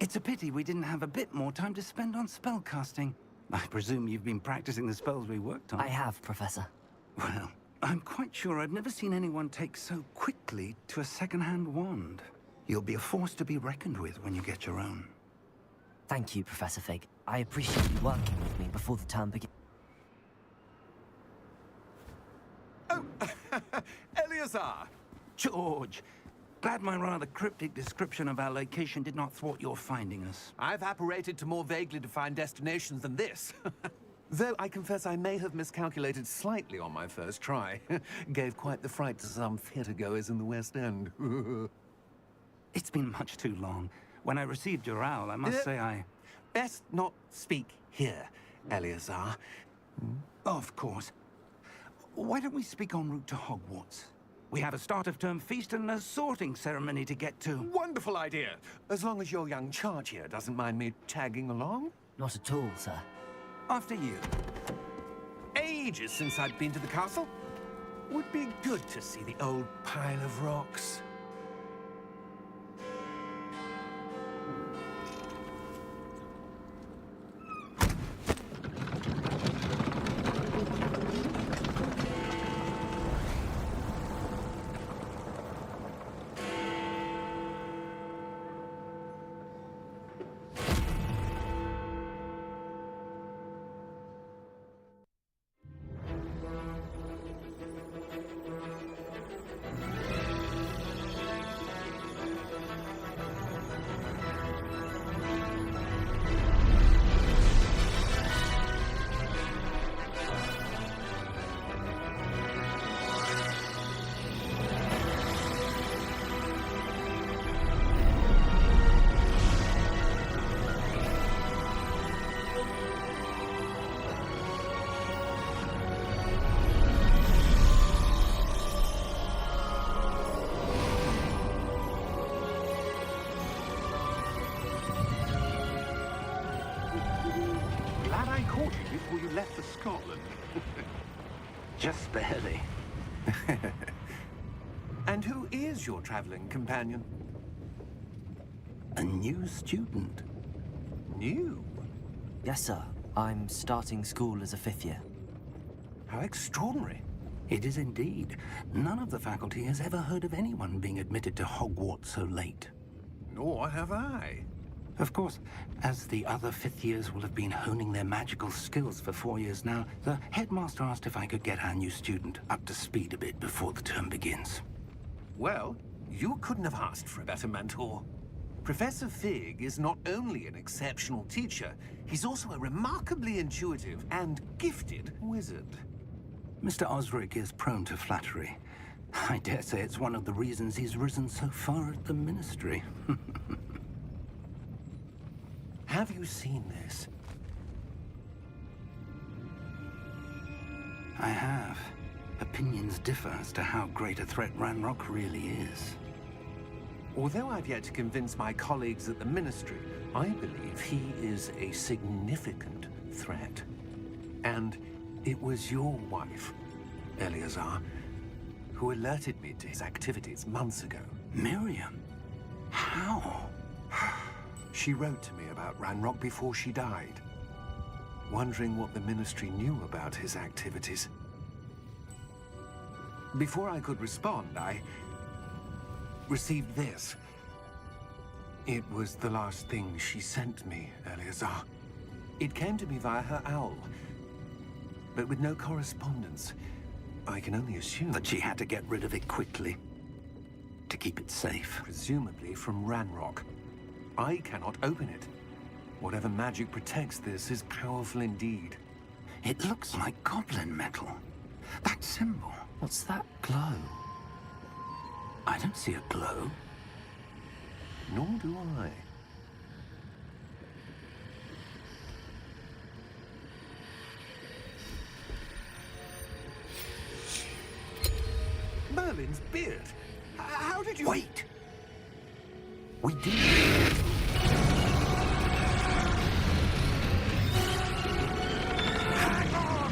It's a pity we didn't have a bit more time to spend on spellcasting. I presume you've been practicing the spells we worked on. I have, Professor. Well, I'm quite sure I've never seen anyone take so quickly to a second-hand wand. You'll be a force to be reckoned with when you get your own. Thank you, Professor Fig. I appreciate you working with me before the term begins. Oh, Eleazar! George! Glad my rather cryptic description of our location did not thwart your finding us. I've apparated to more vaguely defined destinations than this. Though I confess I may have miscalculated slightly on my first try. Gave quite the fright to some theatre-goers in the West End. It's been much too long. When I received your owl, I must say I... Best not speak here, Eleazar. Of course. Why don't we speak en route to Hogwarts? We have a start-of-term feast and a sorting ceremony to get to. Wonderful idea! As long as your young charge here doesn't mind me tagging along. Not at all, sir. After you. Ages since I'd been to the castle. Would be good to see the old pile of rocks. Glad I caught you before you left for Scotland. Just barely. And who is your traveling companion? A new student. New? Yes, sir. I'm starting school as a 5th year. How extraordinary. It is indeed. None of the faculty has ever heard of anyone being admitted to Hogwarts so late. Nor have I. Of course, as the other 5th years will have been honing their magical skills for 4 years now, the headmaster asked if I could get our new student up to speed a bit before the term begins. Well, you couldn't have asked for a better mentor. Professor Fig is not only an exceptional teacher, he's also a remarkably intuitive and gifted wizard. Mr. Osric is prone to flattery. I dare say it's one of the reasons he's risen so far at the Ministry. Have you seen this? I have. Opinions differ as to how great a threat Ranrock really is. Although I've yet to convince my colleagues at the Ministry, I believe he is a significant threat. And it was your wife, Eleazar, who alerted me to his activities months ago. Miriam? How? She wrote to me about Ranrock before she died, wondering what the Ministry knew about his activities. Before I could respond, I received this. It was the last thing she sent me, Eleazar. It came to me via her owl, but with no correspondence. I can only assume That she had to get rid of it quickly, to keep it safe. presumably from Ranrock. I cannot open it. Whatever magic protects this is powerful indeed. It looks like goblin metal. That symbol. What's that glow? I don't see a glow. Nor do I. Merlin's beard. How did you... Wait! We did. Hang on!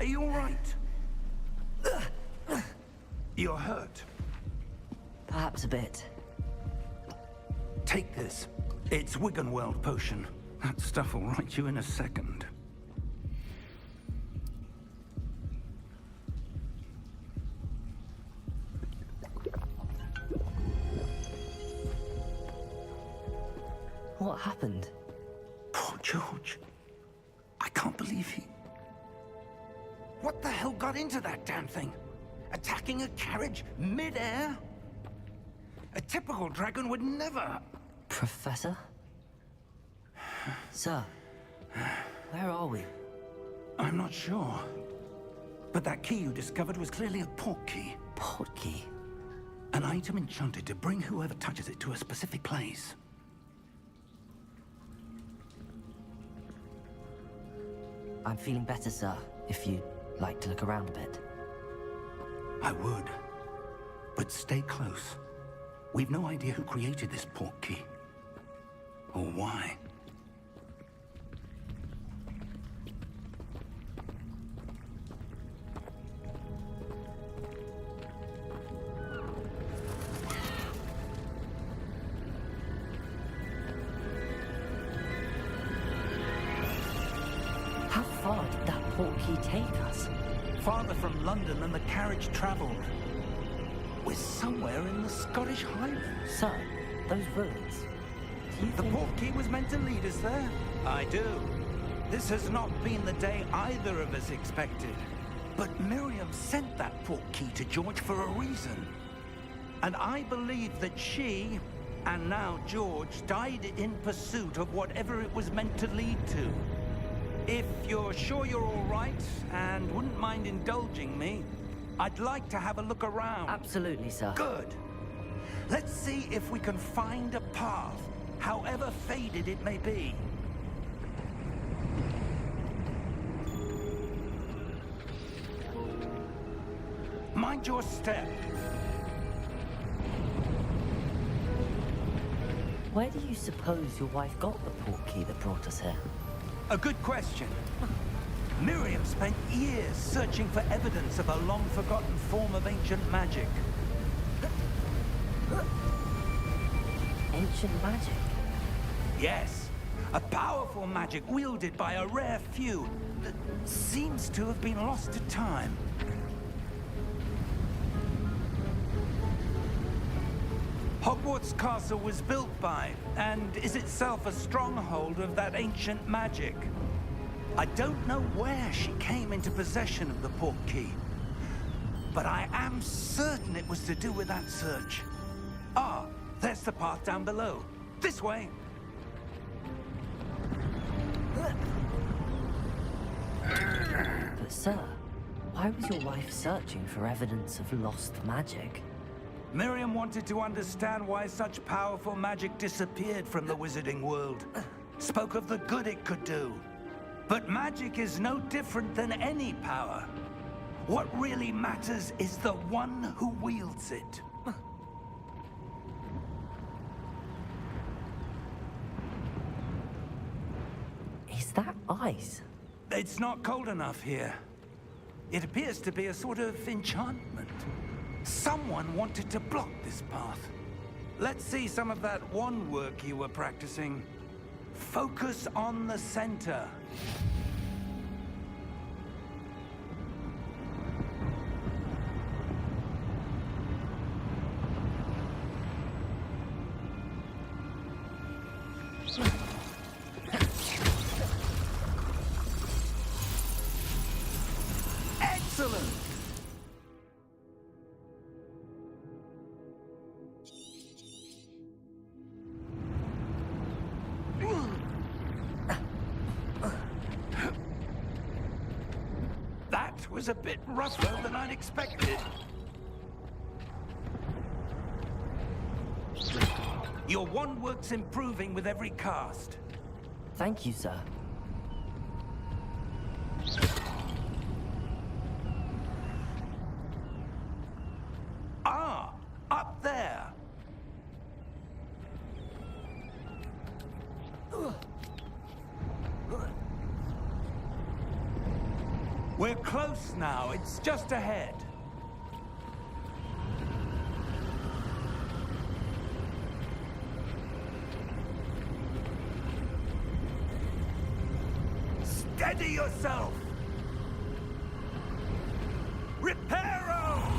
Are you all right? You're hurt. Perhaps a bit. Take this. It's Wiggenweld potion. That stuff will right you in a second. What happened? Poor George. I can't believe he... What the hell got into that damn thing? Attacking a carriage mid-air? A typical dragon would never... Professor? Sir, where are we? I'm not sure. But that key you discovered was clearly a port key. Port key? An item enchanted to bring whoever touches it to a specific place. I'm feeling better, sir, if you'd like to look around a bit. I would. But stay close. We've no idea who created this port key. Or why. How far did that port key take us? Farther from London than the carriage traveled. We're somewhere in the Scottish Highlands. Sir, those ruins. Do you The think... port key was meant to lead us there? I do. This has not been the day either of us expected. But Miriam sent that port key to George for a reason. And I believe that she, and now George, died in pursuit of whatever it was meant to lead to. If you're sure you're all right, and wouldn't mind indulging me, I'd like to have a look around. Absolutely, sir. Good. Let's see if we can find a path, however faded it may be. Mind your step. Where do you suppose your wife got the port key that brought us here? A good question. Miriam spent years searching for evidence of a long-forgotten form of ancient magic. Ancient magic? Yes, a powerful magic wielded by a rare few that seems to have been lost to time. Hogwarts Castle was built by, and is itself a stronghold of that ancient magic. I don't know where she came into possession of the port key, but I am certain it was to do with that search. Ah, there's the path down below. This way. But sir, why was your wife searching for evidence of lost magic? Miriam wanted to understand why such powerful magic disappeared from the wizarding world. Spoke of the good it could do. But magic is no different than any power. What really matters is the one who wields it. Is that ice? It's not cold enough here. It appears to be a sort of enchantment. Someone wanted to block this path. Let's see some of that wand work you were practicing. Focus on the center. Excellent! That was a bit rougher than I'd expected. Your wand work's improving with every cast. Thank you, sir. Ah, up there. We're close now. It's just ahead. Steady yourself! Reparo!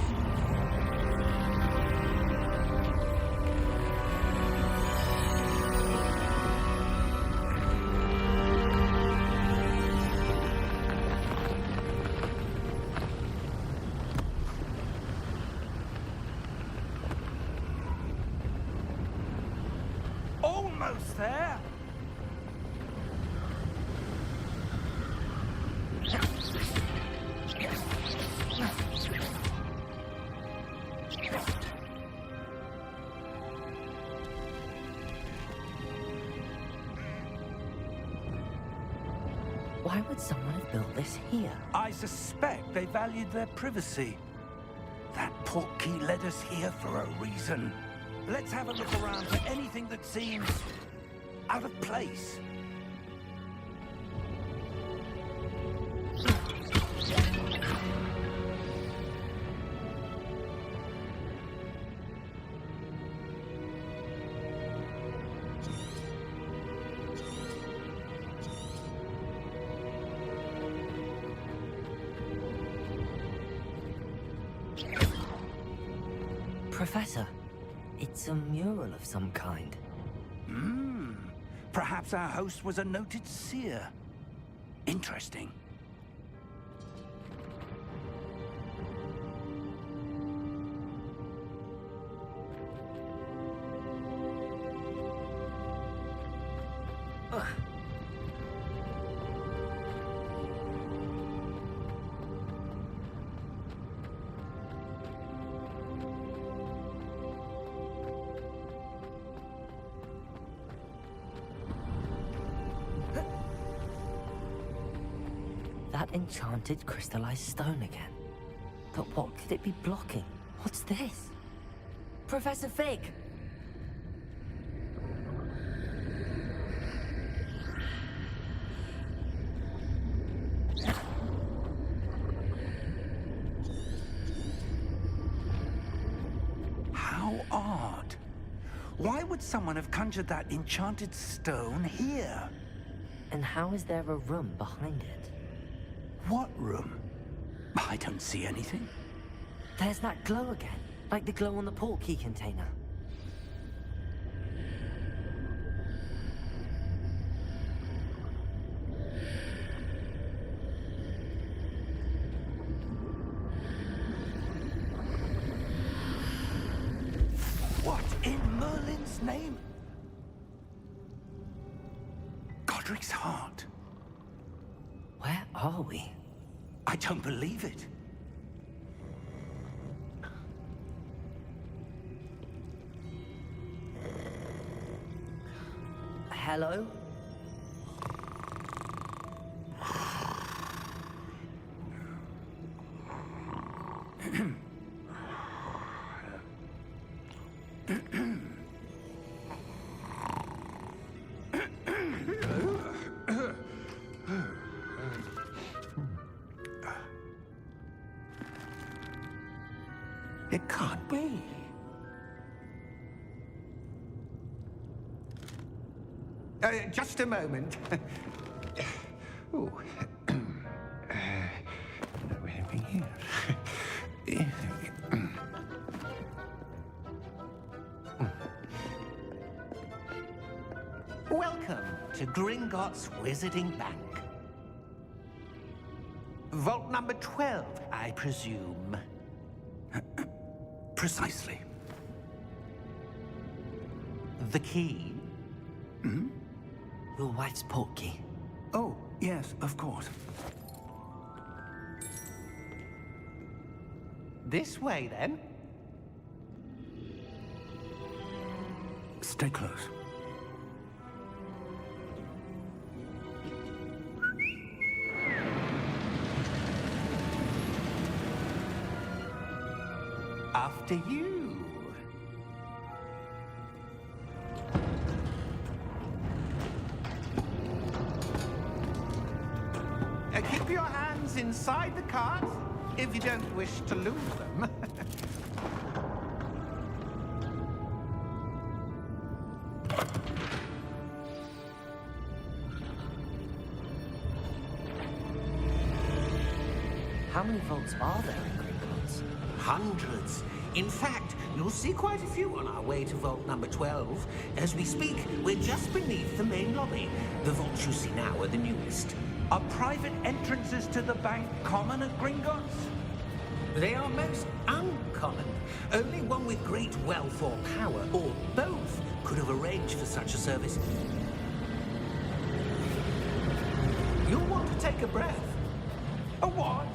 Almost there! Why would someone have built this here? I suspect they valued their privacy. That portkey led us here for a reason. Let's have a look around for anything that seems out of place. Professor, it's a mural of some kind. Perhaps our host was a noted seer. Interesting. That enchanted crystallized stone again. But what could it be blocking? What's this? Professor Fig! How odd. Why would someone have conjured that enchanted stone here? And how is there a room behind it? What room? I don't see anything. There's that glow again, like the glow on the portkey container. What in Merlin's name? Godric's heart. Where are we? I don't believe it. Hello? It can't be. Just a moment. Oh. Anything here? Welcome to Gringotts Wizarding Bank. Vault number 12, I presume. Precisely. The key? Your wife's portkey. Oh, yes, of course. This way, then. Stay close. After you. Keep your hands in inside the cart, if you don't wish to lose them. How many vaults are there in Gringotts? Hundreds. In fact, you'll see quite a few on our way to vault number 12. As we speak, we're just beneath the main lobby. The vaults you see now are the newest. Are private entrances to the bank common at Gringotts? They are most uncommon. Only one with great wealth or power, or both, could have arranged for such a service. You'll want to take a breath. A what?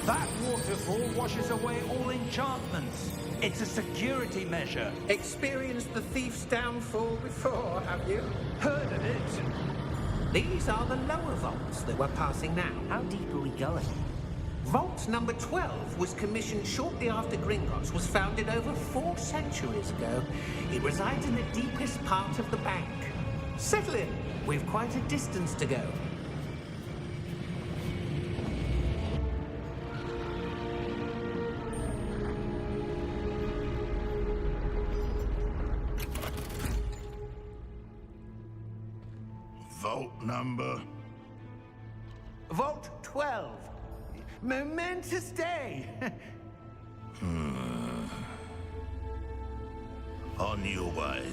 That waterfall washes away all enchantments. It's a security measure. Experienced the thief's downfall before, have you? Heard of it? These are the lower vaults that we're passing now. How deep are we going? Vault number 12 was commissioned shortly after Gringotts was founded over 4 centuries ago. It resides in the deepest part of the bank. Settle in. We've quite a distance to go. Vault number? Vault 12. Momentous day. On your way.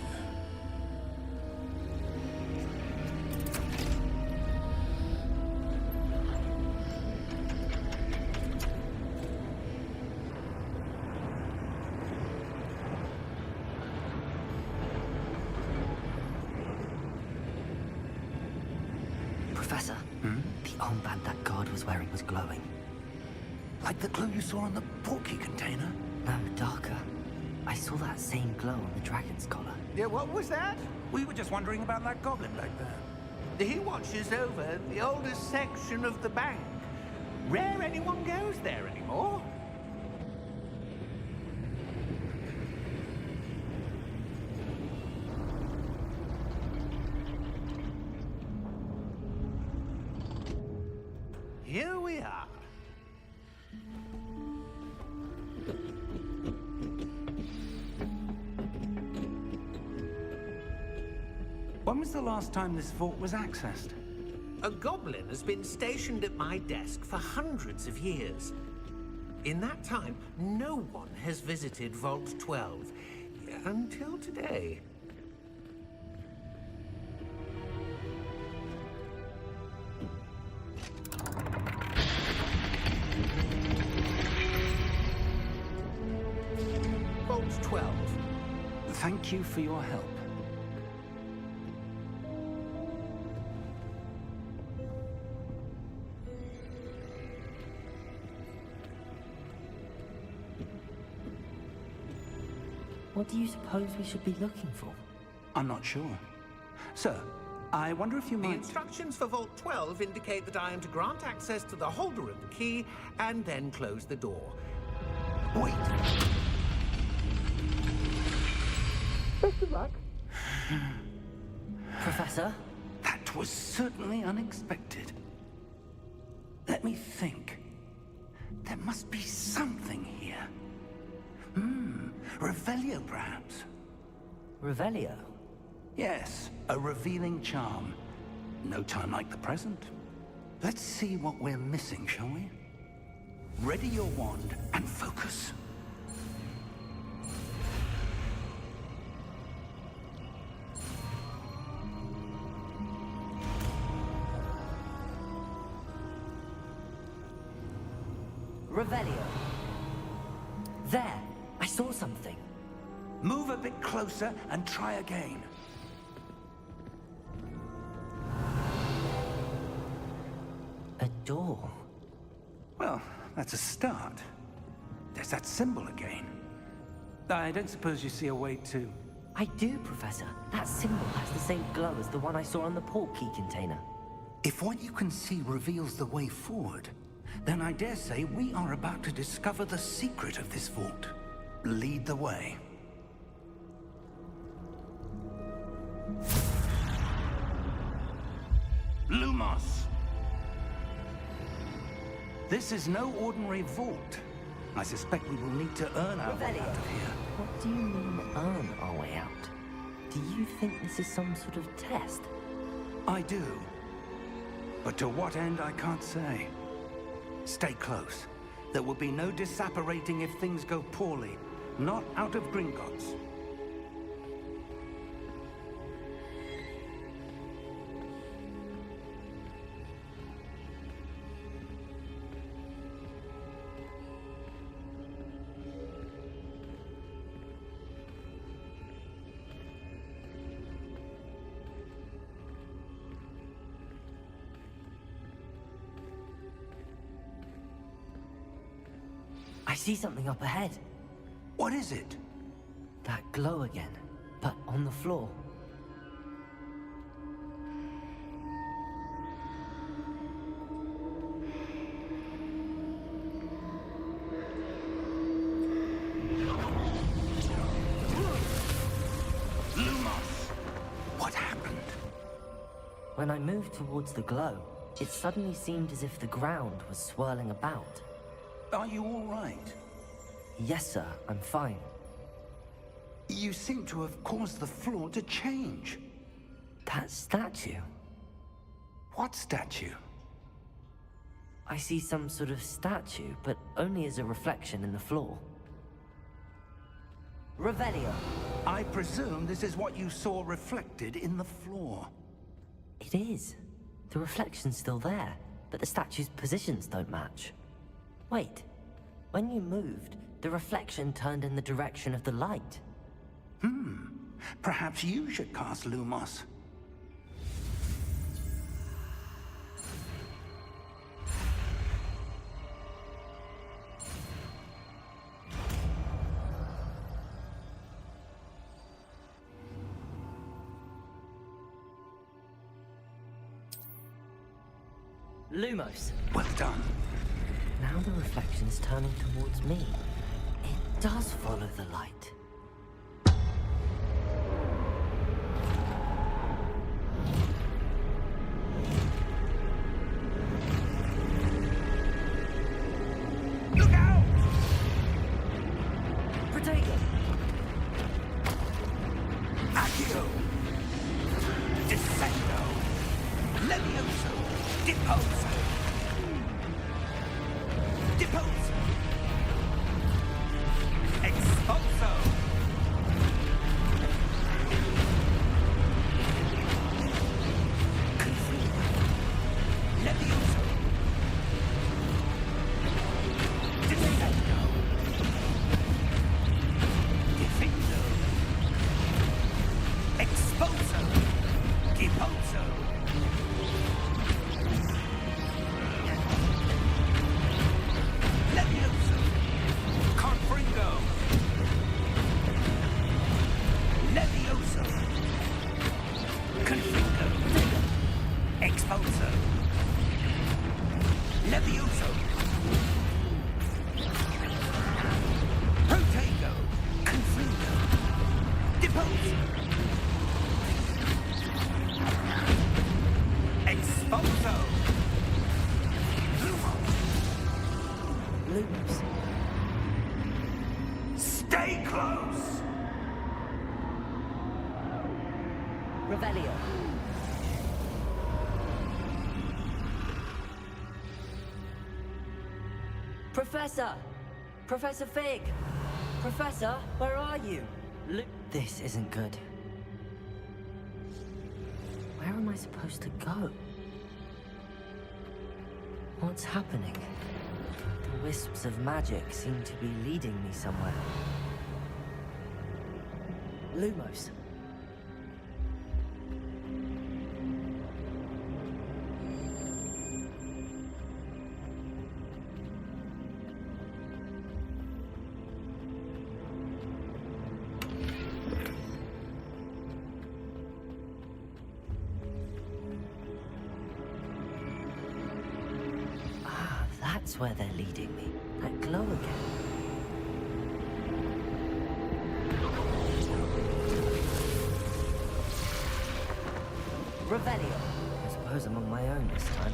Professor, the armband that guard was wearing was glowing. Like the glue you saw on the portkey container? No, darker. I saw that same glow on the dragon's collar. Yeah, what was that? We were just wondering about that goblin back there. He watches over the oldest section of the bank. Rare anyone goes there anymore. Here we are. When was the last time this vault was accessed? A goblin has been stationed at my desk for hundreds of years. In that time, no one has visited Vault 12. Until today. Vault 12. Thank you for your help. What do you suppose we should be looking for? I'm not sure. Sir, I wonder if you The might... instructions for Vault 12 indicate that I am to grant access to the holder of the key and then close the door. Wait! Best of luck. Professor? That was certainly unexpected. Let me think. There must be something here. Revelio, perhaps? Revelio? Yes, a revealing charm. No time like the present. Let's see what we're missing, shall we? Ready your wand and focus. Revelio. There! I saw something. Move a bit closer and try again. A door. Well, that's a start. There's that symbol again. I don't suppose you see a way to... I do, Professor. That symbol has the same glow as the one I saw on the portkey container. If what you can see reveals the way forward, then I dare say we are about to discover the secret of this vault. Lead the way. Lumos! This is no ordinary vault. I suspect we will need to earn our way out of here. What do you mean, earn our way out? Do you think this is some sort of test? I do. But to what end, I can't say. Stay close. There will be no disapparating if things go poorly. Not out of Gringotts. I see something up ahead. What is it? That glow again, but on the floor. Lumos! What happened? When I moved towards the glow, it suddenly seemed as if the ground was swirling about. Are you all right? Yes, sir, I'm fine. You seem to have caused the floor to change. That statue? What statue? I see some sort of statue, but only as a reflection in the floor. Revelio. I presume this is what you saw reflected in the floor. It is. The reflection's still there, but the statue's positions don't match. Wait. When you moved, the reflection turned in the direction of the light. Perhaps you should cast Lumos. Lumos. Well done. Now the reflection's turning towards me. It does follow the light. Look out! Protego! Accio! Descendo! Levioso! Deposo! Deposo! Expulso! Confuso! Levioso! Descendo! Defindo! Expulso! Deposo! Levioso! Confringo! Levioso! Confringo! Expulso! Levioso! Protego! Confringo! Deposo! Expulso! Lumos. Stay close! Revelio. Professor! Professor Fig! Professor, where are you? This isn't good. Where am I supposed to go? What's happening? The wisps of magic seem to be leading me somewhere. Lumos. That's where they're leading me. That glow again. Revelio. I suppose I'm on my own this time.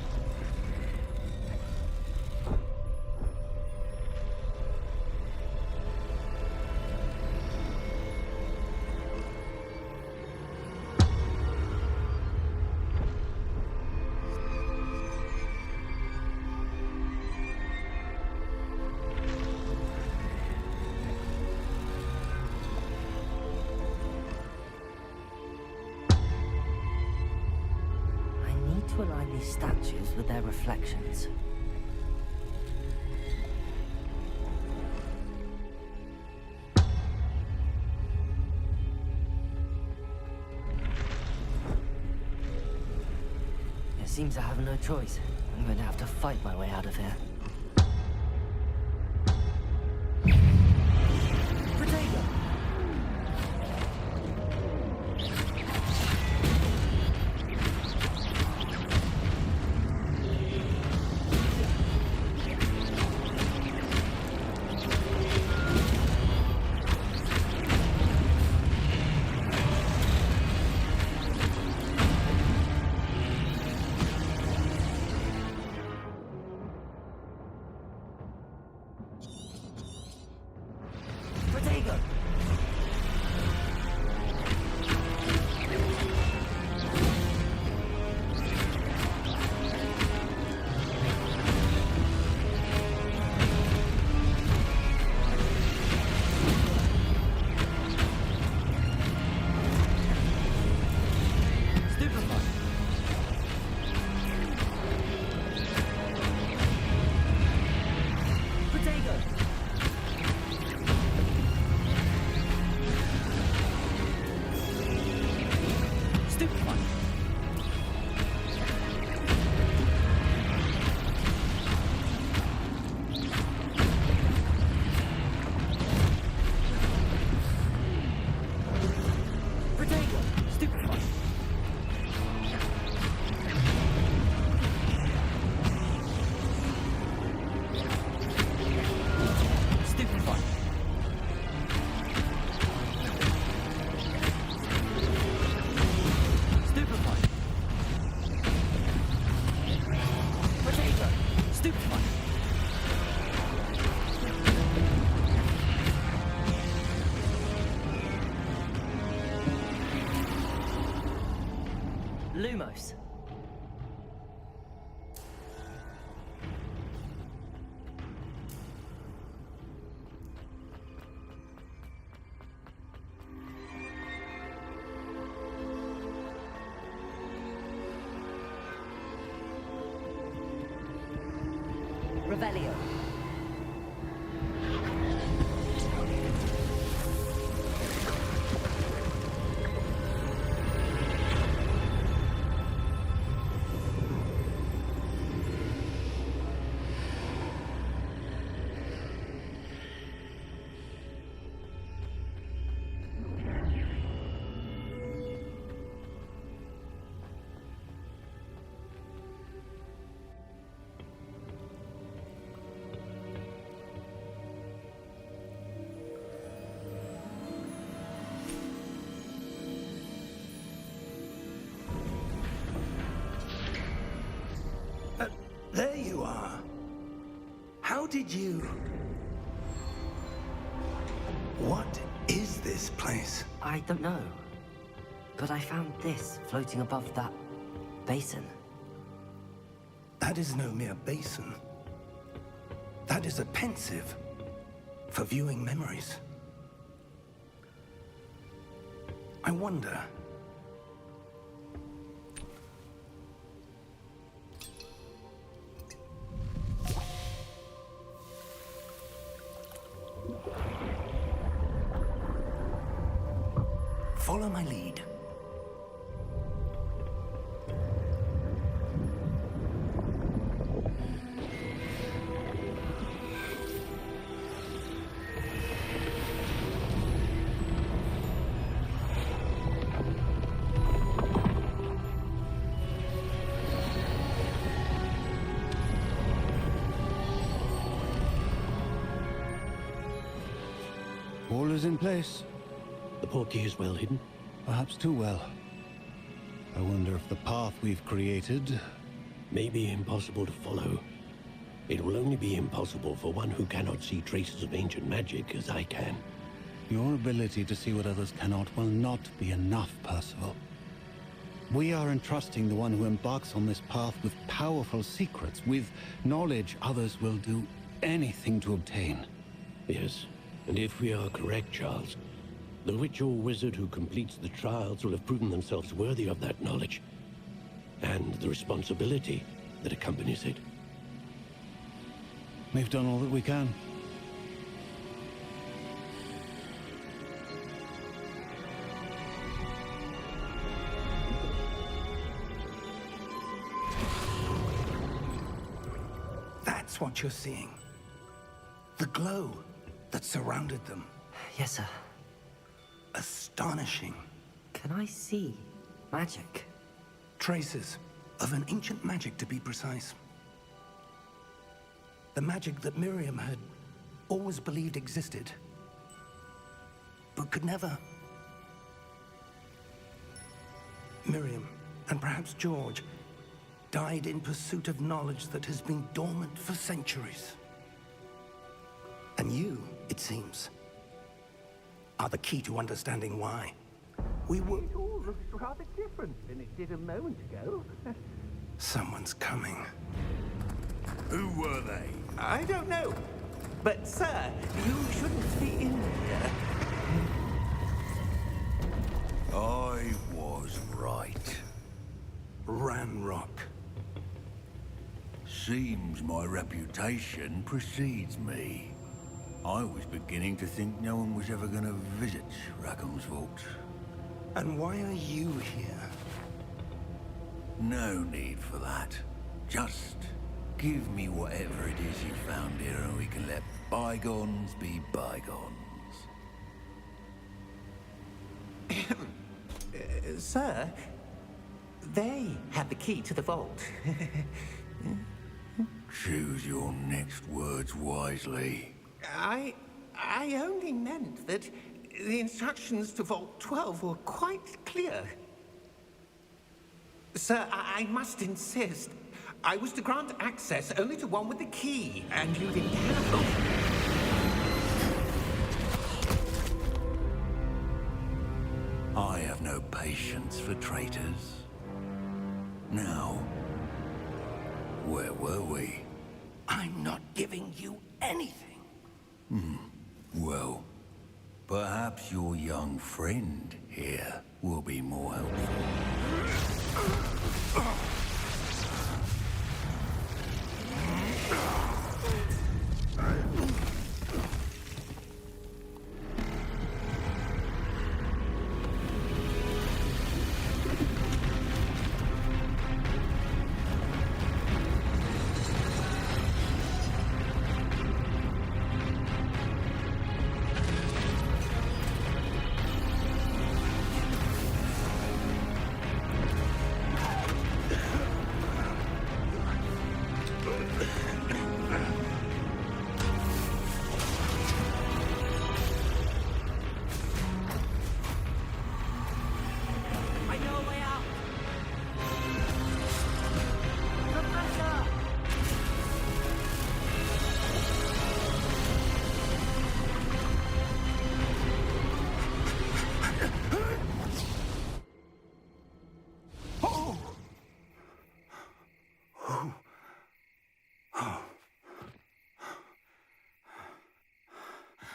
with their reflections. It seems I have no choice. I'm going to have to fight my way out of here. Lumos. Revelio. There you are. How did you... What is this place? I don't know. But I found this floating above that basin. That is no mere basin. That is a pensive for viewing memories. I wonder... Follow my lead. All is in place. The portkey is well hidden. Perhaps too well. I wonder if the path we've created... May be impossible to follow. It will only be impossible for one who cannot see traces of ancient magic as I can. Your ability to see what others cannot will not be enough, Percival. We are entrusting the one who embarks on this path with powerful secrets, with knowledge others will do anything to obtain. Yes, and if we are correct, Charles, the witch or wizard who completes the trials will have proven themselves worthy of that knowledge. And the responsibility that accompanies it. We've done all that we can. That's what you're seeing. The glow that surrounded them. Yes, sir. Astonishing. Can I see magic? Traces of an ancient magic, to be precise. The magic that Miriam had always believed existed, but could never. Miriam, and perhaps George, died in pursuit of knowledge that has been dormant for centuries. And you, it seems, are the key to understanding why. We were... It all looks rather different than it did a moment ago. Someone's coming. Who were they? I don't know. But, sir, you shouldn't be in here. I was right. Ranrock. Seems my reputation precedes me. I was beginning to think no one was ever going to visit Rackham's vault. And why are you here? No need for that. Just give me whatever it is you found here and we can let bygones be bygones. Sir, they had the key to the vault. Choose your next words wisely. I only meant that the instructions to Vault 12 were quite clear. Sir, I must insist. I was to grant access only to one with the key, and you didn't have them. I have no patience for traitors. Now, where were we? I'm not giving you anything. Well, perhaps your young friend here will be more helpful.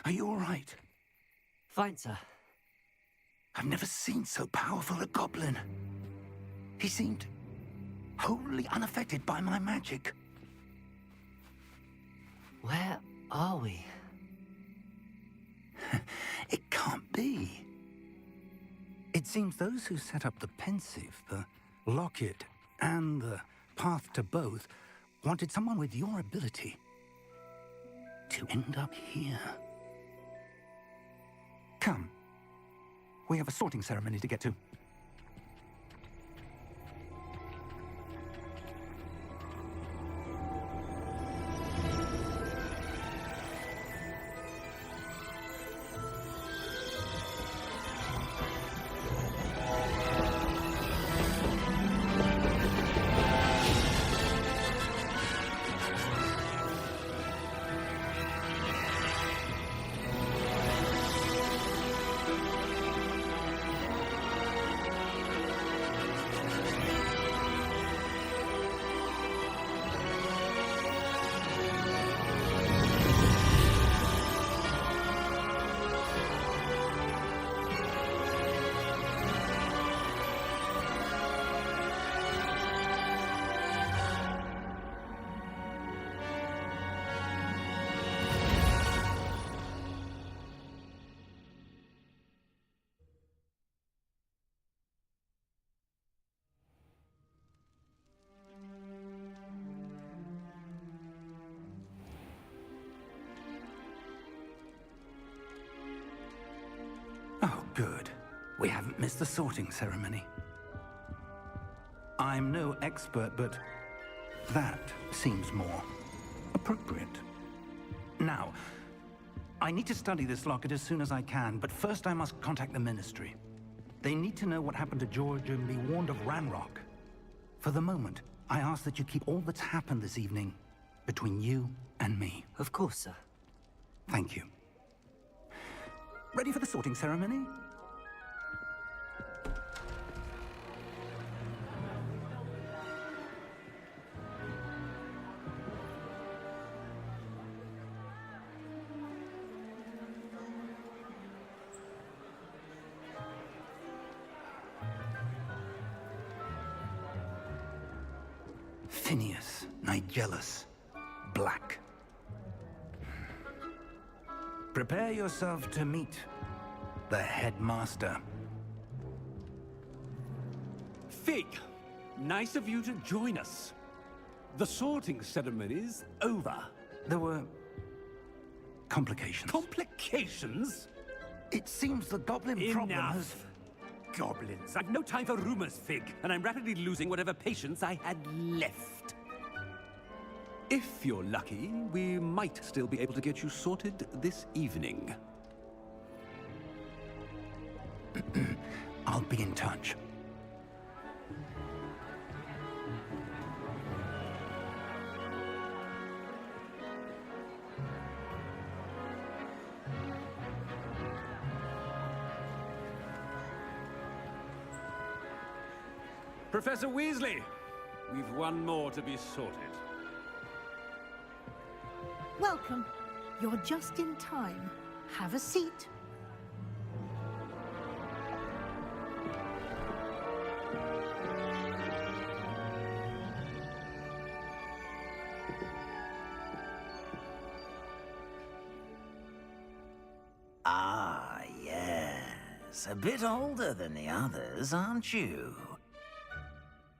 Are you all right? Fine, sir. I've never seen so powerful a goblin. He seemed wholly unaffected by my magic. Where are we? It can't be. It seems those who set up the pensive, the locket, and the path to both wanted someone with your ability to end up here. Come. We have a sorting ceremony to get to. Good. We haven't missed the sorting ceremony. I'm no expert, but that seems more appropriate. Now, I need to study this locket as soon as I can, but first I must contact the Ministry. They need to know what happened to George and be warned of Ranrock. For the moment, I ask that you keep all that's happened this evening between you and me. Of course, sir. Thank you. Ready for the sorting ceremony? Phineas, Nigellus, Black. Prepare yourself to meet the headmaster. Fig, nice of you to join us. The sorting ceremony's over. There were complications. Complications? It seems the goblin problem has... Enough. Goblins. I've no time for rumors, Fig, and I'm rapidly losing whatever patience I had left. If you're lucky, we might still be able to get you sorted this evening. I'll be in touch. Professor Weasley, we've one more to be sorted. Welcome. You're just in time. Have a seat. Ah, yes. A bit older than the others, aren't you?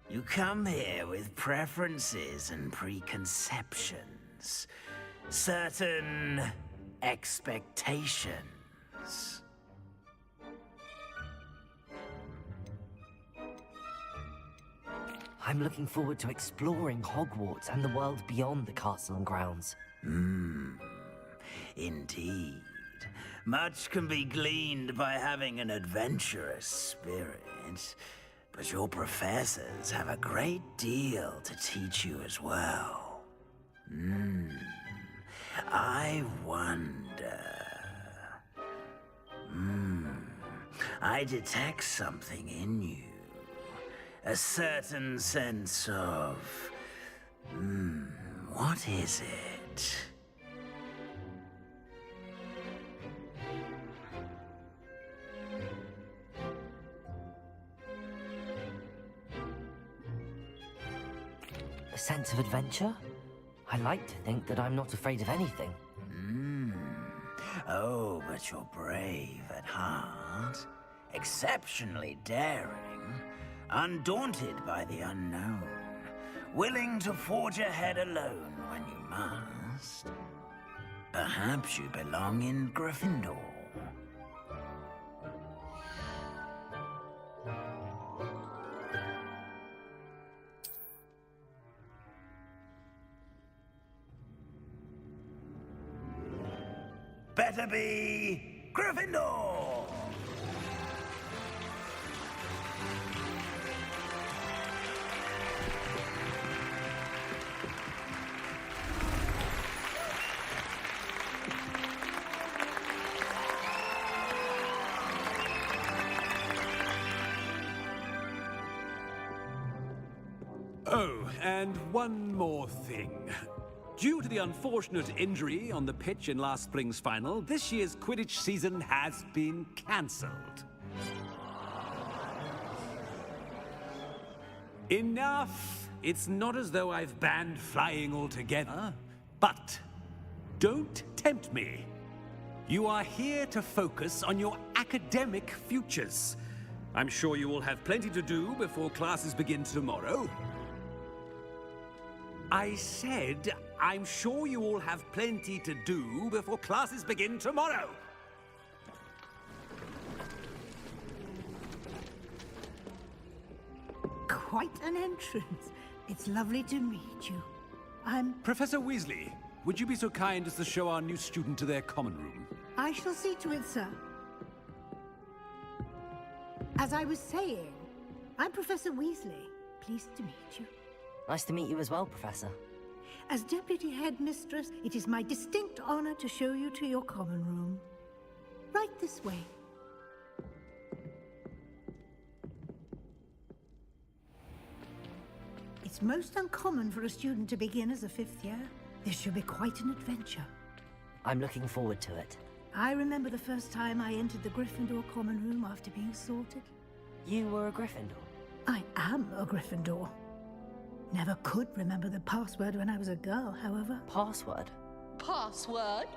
You come here with preferences and preconceptions. Certain expectations. I'm looking forward to exploring Hogwarts and the world beyond the castle and grounds. Indeed. Much can be gleaned by having an adventurous spirit, but your professors have a great deal to teach you as well. I wonder... I detect something in you. A certain sense of... what is it? A sense of adventure? I like to think that I'm not afraid of anything. Oh, but you're brave at heart. Exceptionally daring. Undaunted by the unknown. Willing to forge ahead alone when you must. Perhaps you belong in Gryffindor. Better be Gryffindor! Oh, and one more thing. Due to the unfortunate injury on the pitch in last spring's final, this year's Quidditch season has been cancelled. Enough! It's not as though I've banned flying altogether, but don't tempt me. You are here to focus on your academic futures. I'm sure you will have plenty to do before classes begin tomorrow. I said, I'm sure you all have plenty to do before classes begin tomorrow. quite an entrance. It's lovely to meet you. Professor Weasley, would you be so kind as to show our new student to their common room? I shall see to it, sir. As I was saying, I'm Professor Weasley. Pleased to meet you. Nice to meet you as well, Professor. As Deputy Headmistress, it is my distinct honor to show you to your common room. Right this way. It's most uncommon for a student to begin as a 5th year. This should be quite an adventure. I'm looking forward to it. I remember the first time I entered the Gryffindor common room after being sorted. You were a Gryffindor? I am a Gryffindor. Never could remember the password when I was a girl, however. Password? Password?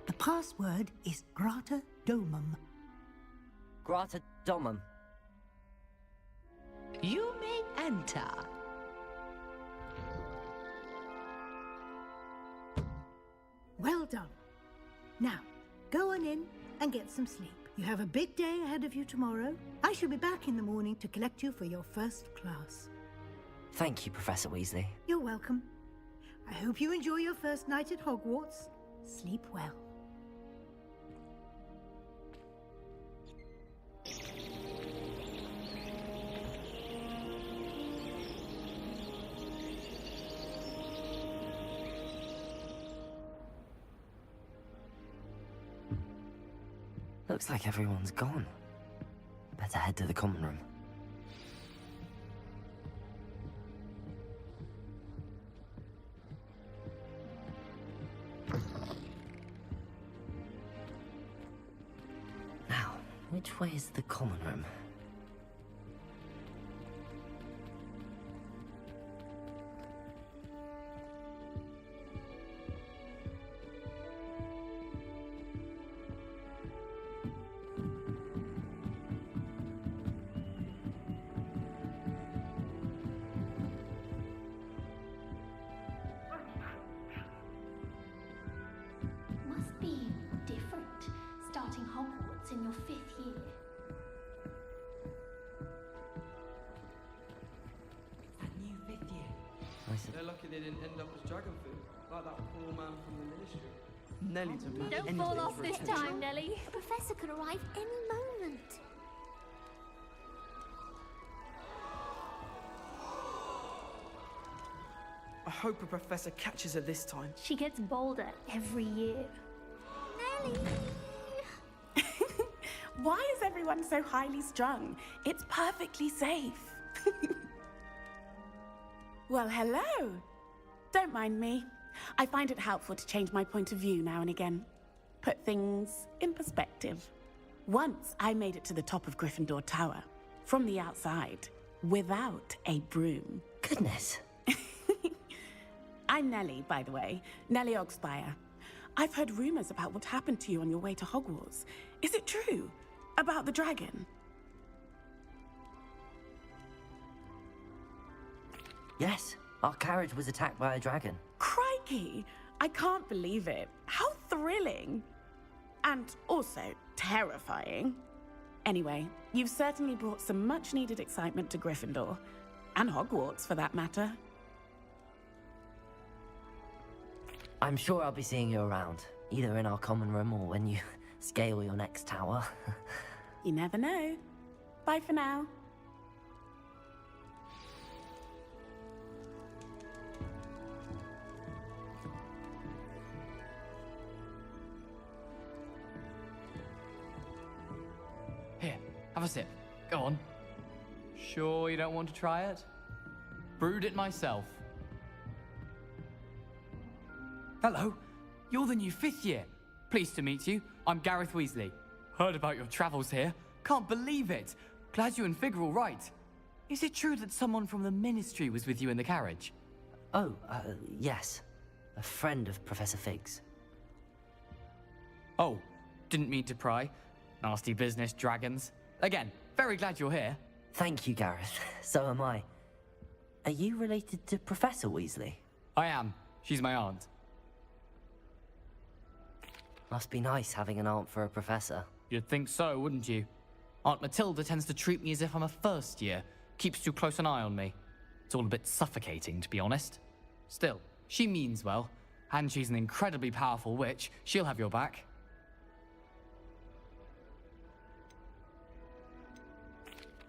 The password is Grata Domum. Grata Domum. You may enter. Well done. Now, go on in and get some sleep. You have a big day ahead of you tomorrow. I shall be back in the morning to collect you for your first class. Thank you, Professor Weasley. You're welcome. I hope you enjoy your first night at Hogwarts. Sleep well. Looks like everyone's gone. Better head to the common room. Now, which way is the common room? Must be different, starting Hogwarts in your 5th year. That new 5th year. They're lucky they didn't end up as dragon food, like that poor man from the ministry. Nelly took me. Don't fall off this time, Nelly. The professor could arrive any moment. I hope a professor catches her this time. She gets bolder every year. Nelly! Why is everyone so highly strung? It's perfectly safe. Well, hello. Don't mind me. I find it helpful to change my point of view now and again. Put things in perspective. Once I made it to the top of Gryffindor Tower, from the outside, without a broom. Goodness. I'm Nellie, by the way. Nellie Ogspire. I've heard rumors about what happened to you on your way to Hogwarts. Is it true? About the dragon? Yes, our carriage was attacked by a dragon. Crikey! I can't believe it. How thrilling! And also terrifying. Anyway, you've certainly brought some much-needed excitement to Gryffindor. And Hogwarts, for that matter. I'm sure I'll be seeing you around, either in our common room or when you scale your next tower. You never know. Bye for now. Here, have a sip. Go on. Sure you don't want to try it? Brewed it myself. Hello, you're the new 5th year. Pleased to meet you. I'm Gareth Weasley. Heard about your travels here. Can't believe it. Glad you and Fig are all right. Is it true that someone from the Ministry was with you in the carriage? Oh, yes. A friend of Professor Fig's. Oh, didn't mean to pry. Nasty business, dragons. Again, very glad you're here. Thank you, Gareth. So am I. Are you related to Professor Weasley? I am. She's my aunt. Must be nice having an aunt for a professor. You'd think so, wouldn't you? Aunt Matilda tends to treat me as if I'm a first year, keeps too close an eye on me. It's all a bit suffocating, to be honest. Still, she means well, and she's an incredibly powerful witch. She'll have your back.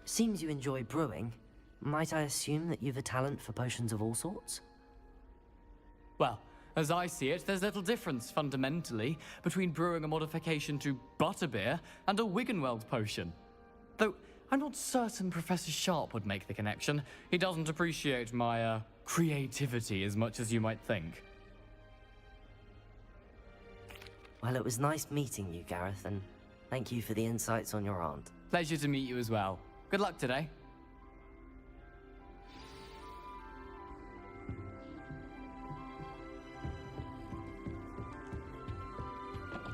Seems you enjoy brewing. Might I assume that you've a talent for potions of all sorts? Well, as I see it, there's little difference, fundamentally, between brewing a modification to butterbeer and a Wiggenweld potion. Though, I'm not certain Professor Sharp would make the connection. He doesn't appreciate my, creativity as much as you might think. Well, it was nice meeting you, Gareth, and thank you for the insights on your aunt. Pleasure to meet you as well. Good luck today.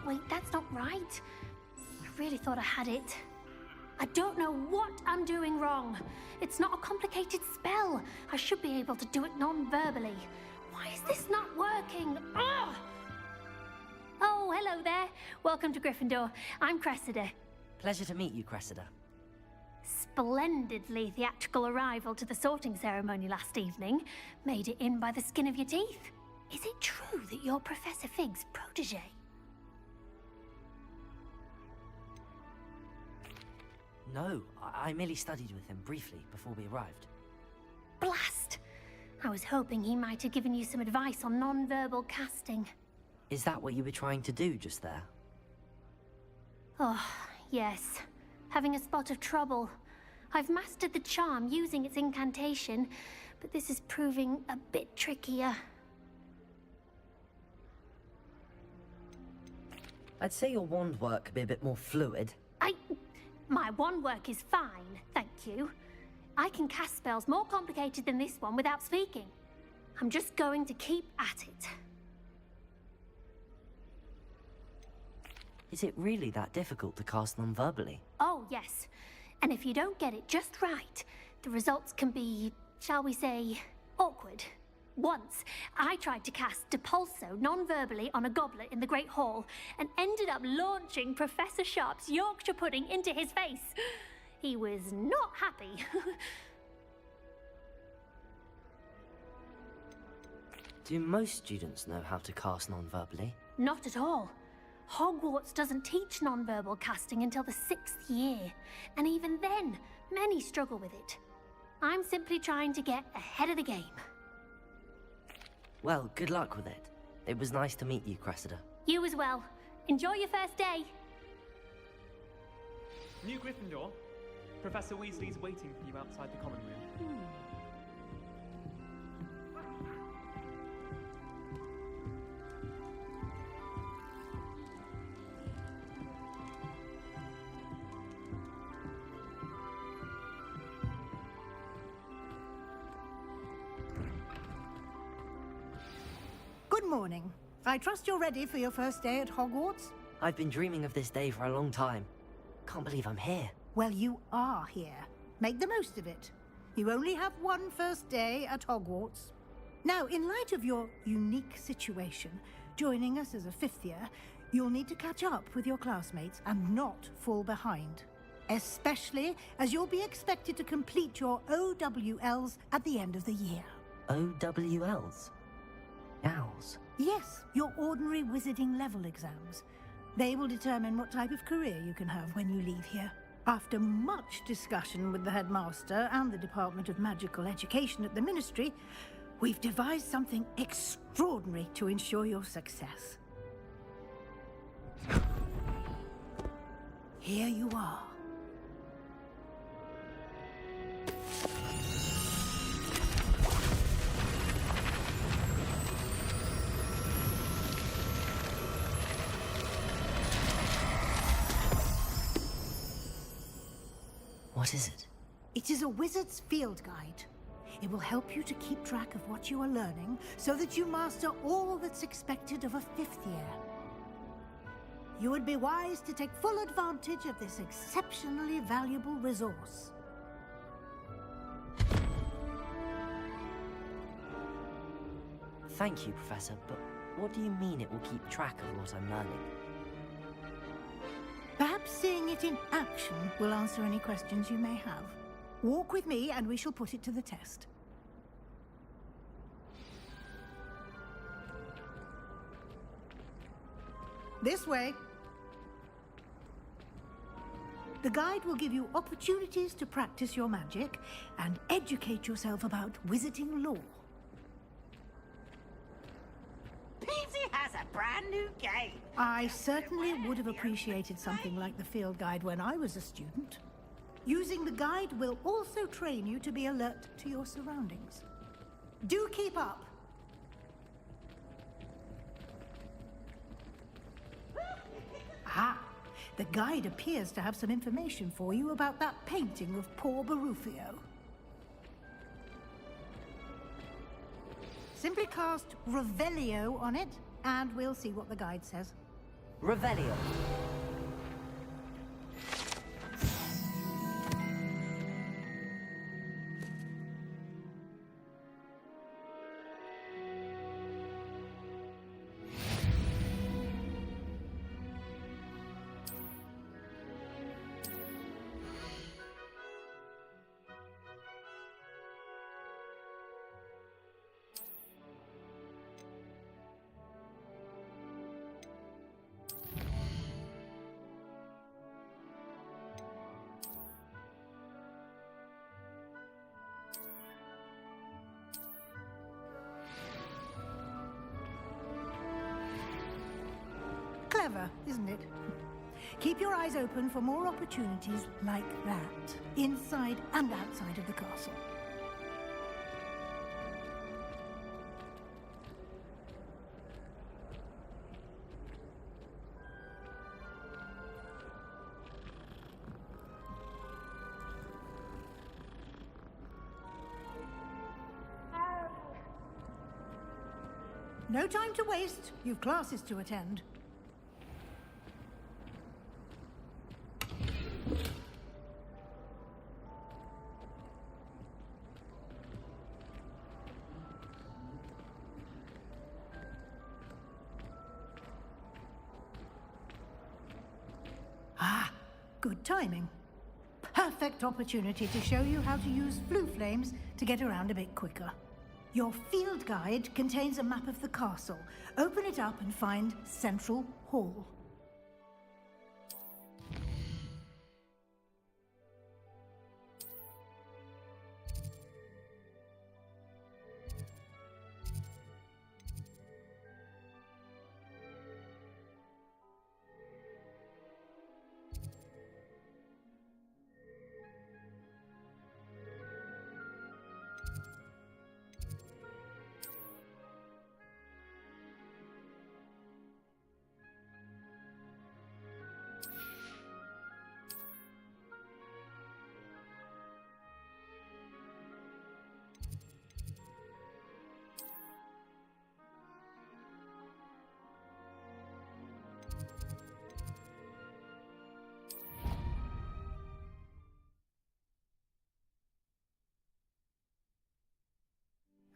Wait, that's not right. I really thought I had it. I don't know what I'm doing wrong. It's not a complicated spell. I should be able to do it non-verbally. Why is this not working? Ugh! Oh, hello there. Welcome to Gryffindor. I'm Cressida. Pleasure to meet you, Cressida. Splendidly theatrical arrival to the sorting ceremony last evening. Made it in by the skin of your teeth. Is it true that you're Professor Fig's protege? No, I merely studied with him briefly before we arrived. Blast! I was hoping he might have given you some advice on non-verbal casting. Is that what you were trying to do just there? Oh, yes. Having a spot of trouble. I've mastered the charm using its incantation, but this is proving a bit trickier. I'd say your wand work could be a bit more fluid. My wand work is fine, thank you. I can cast spells more complicated than this one without speaking. I'm just going to keep at it. Is it really that difficult to cast non-verbally? Oh, yes. And if you don't get it just right, the results can be, shall we say, awkward. Once, I tried to cast Depulso non-verbally on a goblet in the Great Hall and ended up launching Professor Sharp's Yorkshire pudding into his face. He was not happy. Do most students know how to cast non-verbally? Not at all. Hogwarts doesn't teach non-verbal casting until the 6th year, and even then, many struggle with it. I'm simply trying to get ahead of the game. Well, good luck with it. It was nice to meet you, Cressida. You as well. Enjoy your first day. New Gryffindor. Professor Weasley's waiting for you outside the common room. Good morning. I trust you're ready for your first day at Hogwarts? I've been dreaming of this day for a long time. Can't believe I'm here. Well, you are here. Make the most of it. You only have one first day at Hogwarts. Now, in light of your unique situation, joining us as a 5th year, you'll need to catch up with your classmates and not fall behind. Especially as you'll be expected to complete your OWLs at the end of the year. OWLs? Owls? Yes, your ordinary wizarding level exams. They will determine what type of career you can have when you leave here. After much discussion with the headmaster and the Department of Magical Education at the Ministry, we've devised something extraordinary to ensure your success. Here you are. What is it? It is a wizard's field guide. It will help you to keep track of what you are learning so that you master all that's expected of a 5th year. You would be wise to take full advantage of this exceptionally valuable resource. Thank you, Professor, but what do you mean it will keep track of what I'm learning? Perhaps seeing it in action will answer any questions you may have. Walk with me and we shall put it to the test. This way. The guide will give you opportunities to practice your magic and educate yourself about wizarding lore. Peasy has a brand new game. I certainly would have appreciated something like the field guide when I was a student. Using the guide will also train you to be alert to your surroundings. Do keep up. Ah, the guide appears to have some information for you about that painting of poor Barufio. Simply cast Revelio on it, and we'll see what the guide says. Revelio. Clever, isn't it? Keep your eyes open for more opportunities like that, inside and outside of the castle. No time to waste. You've classes to attend. Ah, good timing. Perfect opportunity to show you how to use flue flames to get around a bit quicker. Your field guide contains a map of the castle. Open it up and find Central Hall.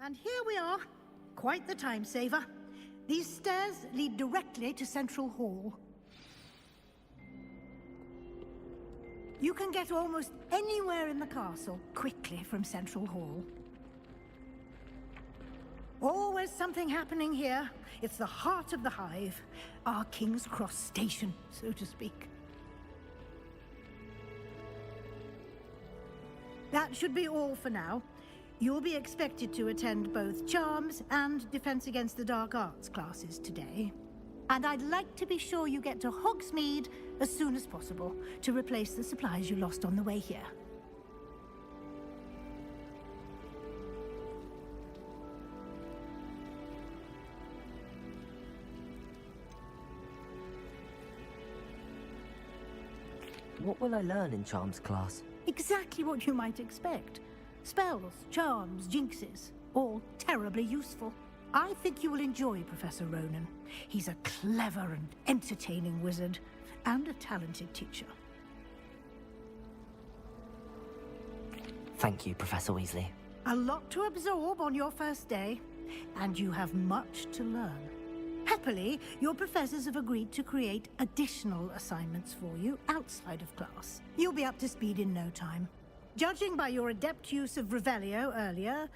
And here we are. Quite the time saver. These stairs lead directly to Central Hall. You can get almost anywhere in the castle quickly from Central Hall. Always something happening here. It's the heart of the hive. Our King's Cross station, so to speak. That should be all for now. You'll be expected to attend both Charms and Defense Against the Dark Arts classes today. And I'd like to be sure you get to Hogsmeade as soon as possible to replace the supplies you lost on the way here. What will I learn in Charms class? Exactly what you might expect. Spells, charms, jinxes, all terribly useful. I think you will enjoy Professor Ronan. He's a clever and entertaining wizard, and a talented teacher. Thank you, Professor Weasley. A lot to absorb on your first day, and you have much to learn. Happily, your professors have agreed to create additional assignments for you outside of class. You'll be up to speed in no time. Judging by your adept use of Revelio earlier,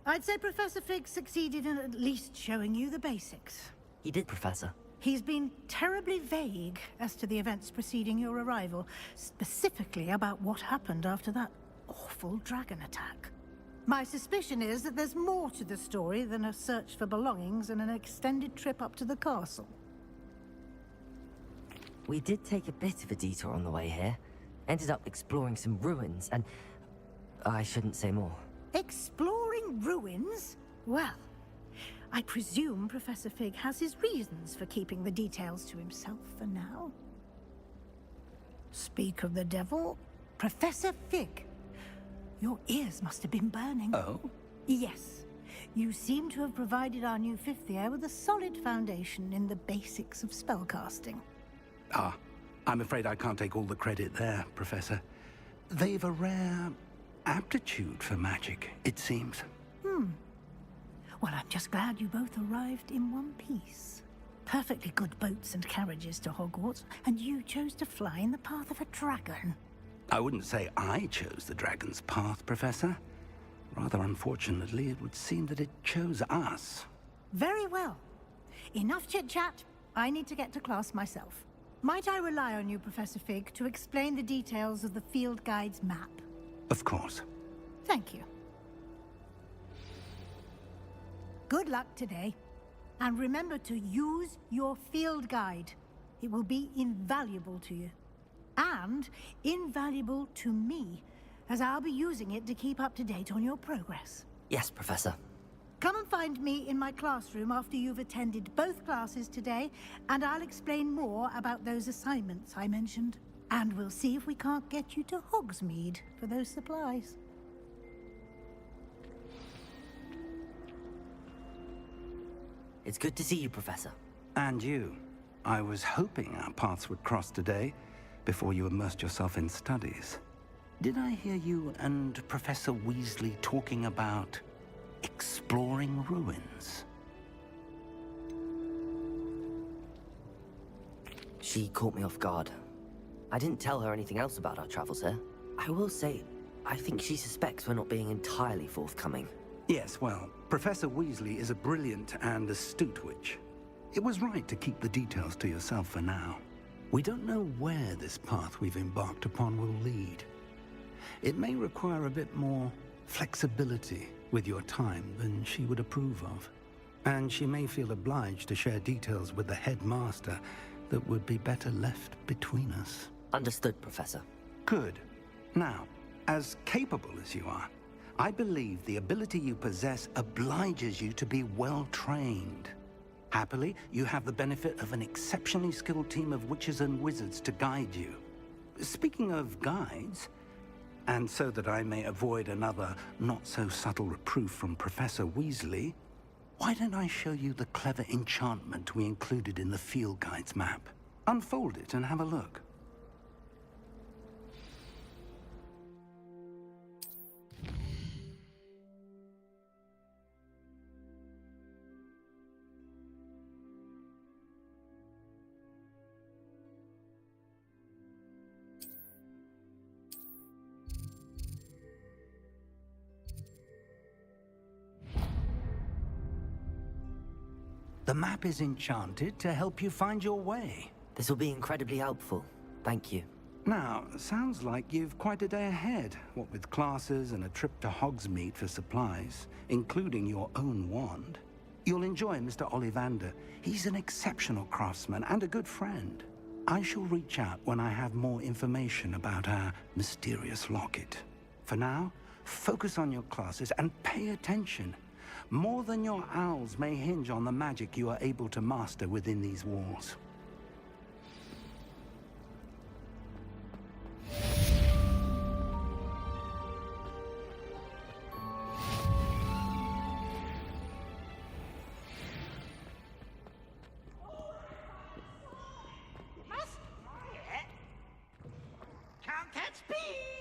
I'd say Professor Fig succeeded in at least showing you the basics. He did, Professor. He's been terribly vague as to the events preceding your arrival, specifically about what happened after that awful dragon attack. My suspicion is that there's more to the story than a search for belongings and an extended trip up to the castle. We did take a bit of a detour on the way here. Ended up exploring some ruins, and I shouldn't say more. Exploring ruins? Well, I presume Professor Fig has his reasons for keeping the details to himself for now. Speak of the devil, Professor Fig. Your ears must have been burning. Oh? Yes. You seem to have provided our new fifth year with a solid foundation in the basics of spellcasting. Ah, I'm afraid I can't take all the credit there, Professor. They've a rare aptitude for magic, it seems. Well, I'm just glad you both arrived in one piece. Perfectly good boats and carriages to Hogwarts, and you chose to fly in the path of a dragon. I wouldn't say I chose the dragon's path, Professor. Rather unfortunately, it would seem that it chose us. Very well. Enough chit-chat. I need to get to class myself. Might I rely on you, Professor Fig, to explain the details of the field guide's map? Of course. Thank you. Good luck today. And remember to use your field guide. It will be invaluable to you. And invaluable to me, as I'll be using it to keep up to date on your progress. Yes, Professor. Come and find me in my classroom after you've attended both classes today, and I'll explain more about those assignments I mentioned. And we'll see if we can't get you to Hogsmeade for those supplies. It's good to see you, Professor. And you. I was hoping our paths would cross today, before you immersed yourself in studies. Did I hear you and Professor Weasley talking about exploring ruins? She caught me off guard. I didn't tell her anything else about our travels here. I will say, I think she suspects we're not being entirely forthcoming. Yes, well, Professor Weasley is a brilliant and astute witch. It was right to keep the details to yourself for now. We don't know where this path we've embarked upon will lead. It may require a bit more flexibility with your time than she would approve of. And she may feel obliged to share details with the headmaster that would be better left between us. Understood, Professor. Good. Now, as capable as you are, I believe the ability you possess obliges you to be well trained. Happily, you have the benefit of an exceptionally skilled team of witches and wizards to guide you. Speaking of guides, and so that I may avoid another not-so-subtle reproof from Professor Weasley, why don't I show you the clever enchantment we included in the field guide's map? Unfold it and have a look. The map is enchanted to help you find your way. This will be incredibly helpful. Thank you. Now, sounds like you've quite a day ahead, what with classes and a trip to Hogsmeade for supplies, including your own wand. You'll enjoy Mr. Ollivander. He's an exceptional craftsman and a good friend. I shall reach out when I have more information about our mysterious locket. For now, focus on your classes and pay attention. More than your owls may hinge on the magic you are able to master within these walls. Can't catch thieves!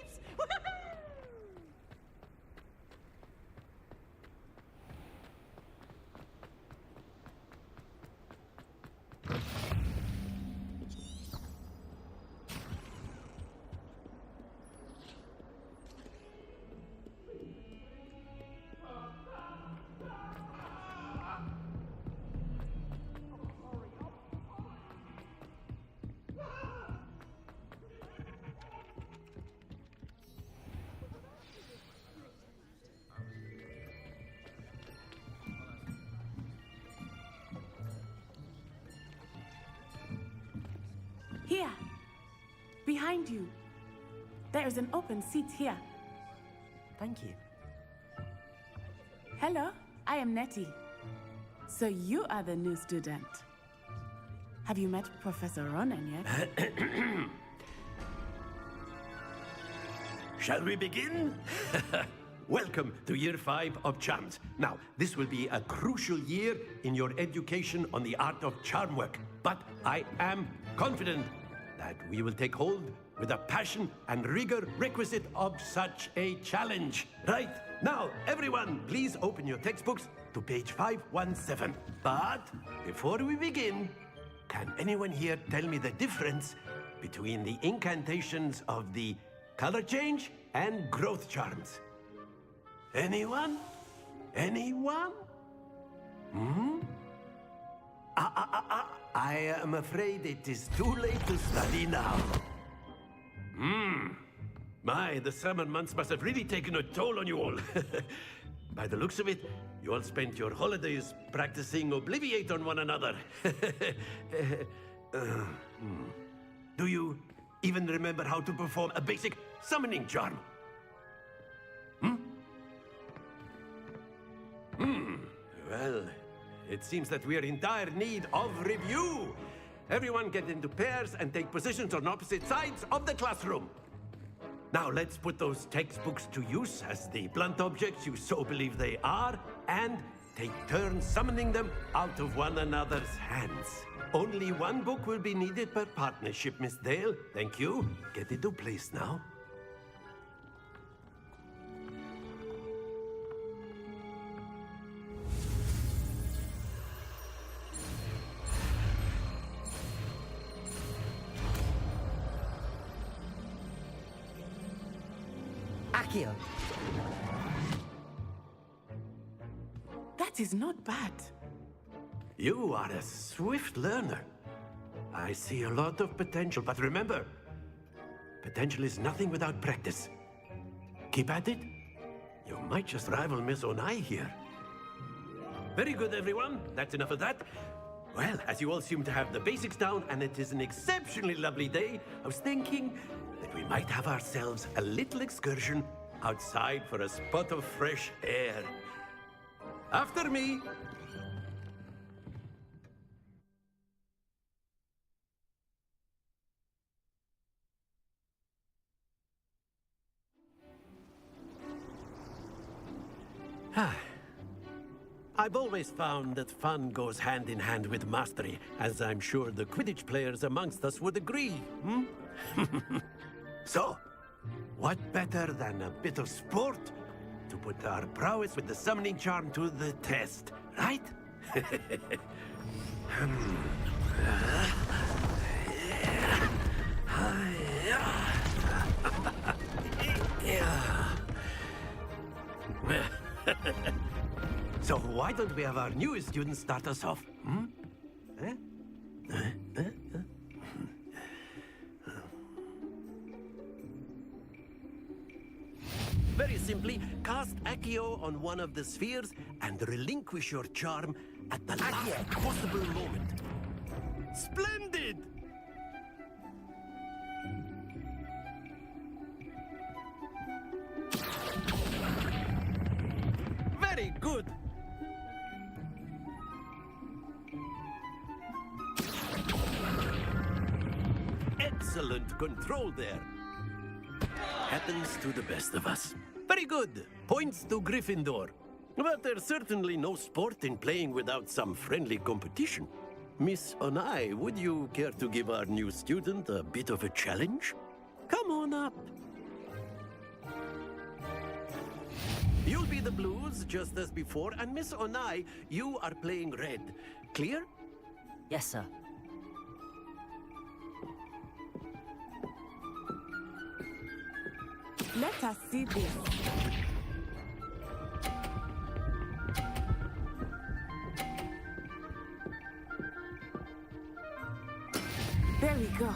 Here. Behind you. There is an open seat here. Thank you. Hello, I am Nettie. So you are the new student. Have you met Professor Ronan yet? Shall we begin? Welcome to Year 5 of Charms. Now, this will be a crucial year in your education on the art of charm work. But I am confident that we will take hold with the passion and rigor requisite of such a challenge. Right, now, everyone, please open your textbooks to page 517. But before we begin, can anyone here tell me the difference between the incantations of the color change and growth charms? Anyone? Anyone? I am afraid it is too late to study now. My, the summer months must have really taken a toll on you all. By the looks of it, you all spent your holidays practicing Obliviate on one another. Do you even remember how to perform a basic summoning charm? Well, it seems that we are in dire need of review. Everyone get into pairs and take positions on opposite sides of the classroom. Now let's put those textbooks to use as the blunt objects you so believe they are, and take turns summoning them out of one another's hands. Only one book will be needed per partnership, Miss Dale. Thank you. Get into place now. Accio. That is not bad. You are a swift learner. I see a lot of potential, but remember, potential is nothing without practice. Keep at it. You might just rival Miss Onai here. Very good, everyone. That's enough of that. Well, as you all seem to have the basics down, and it is an exceptionally lovely day, I was thinking that we might have ourselves a little excursion outside for a spot of fresh air. After me. I've always found that fun goes hand in hand with mastery, as I'm sure the Quidditch players amongst us would agree, So, what better than a bit of sport to put our prowess with the summoning charm to the test, right? So why don't we have our newest student start us off? Very simply, cast Accio on one of the spheres and relinquish your charm at the last possible moment. Splendid! Very good! Excellent control there. Happens to the best of us. Very good. Points to Gryffindor. But there's certainly no sport in playing without some friendly competition. Miss Onai, would you care to give our new student a bit of a challenge? Come on up. You'll be the blues, just as before, and Miss Onai, you are playing red. Clear? Yes, sir. Let us see this. There we go.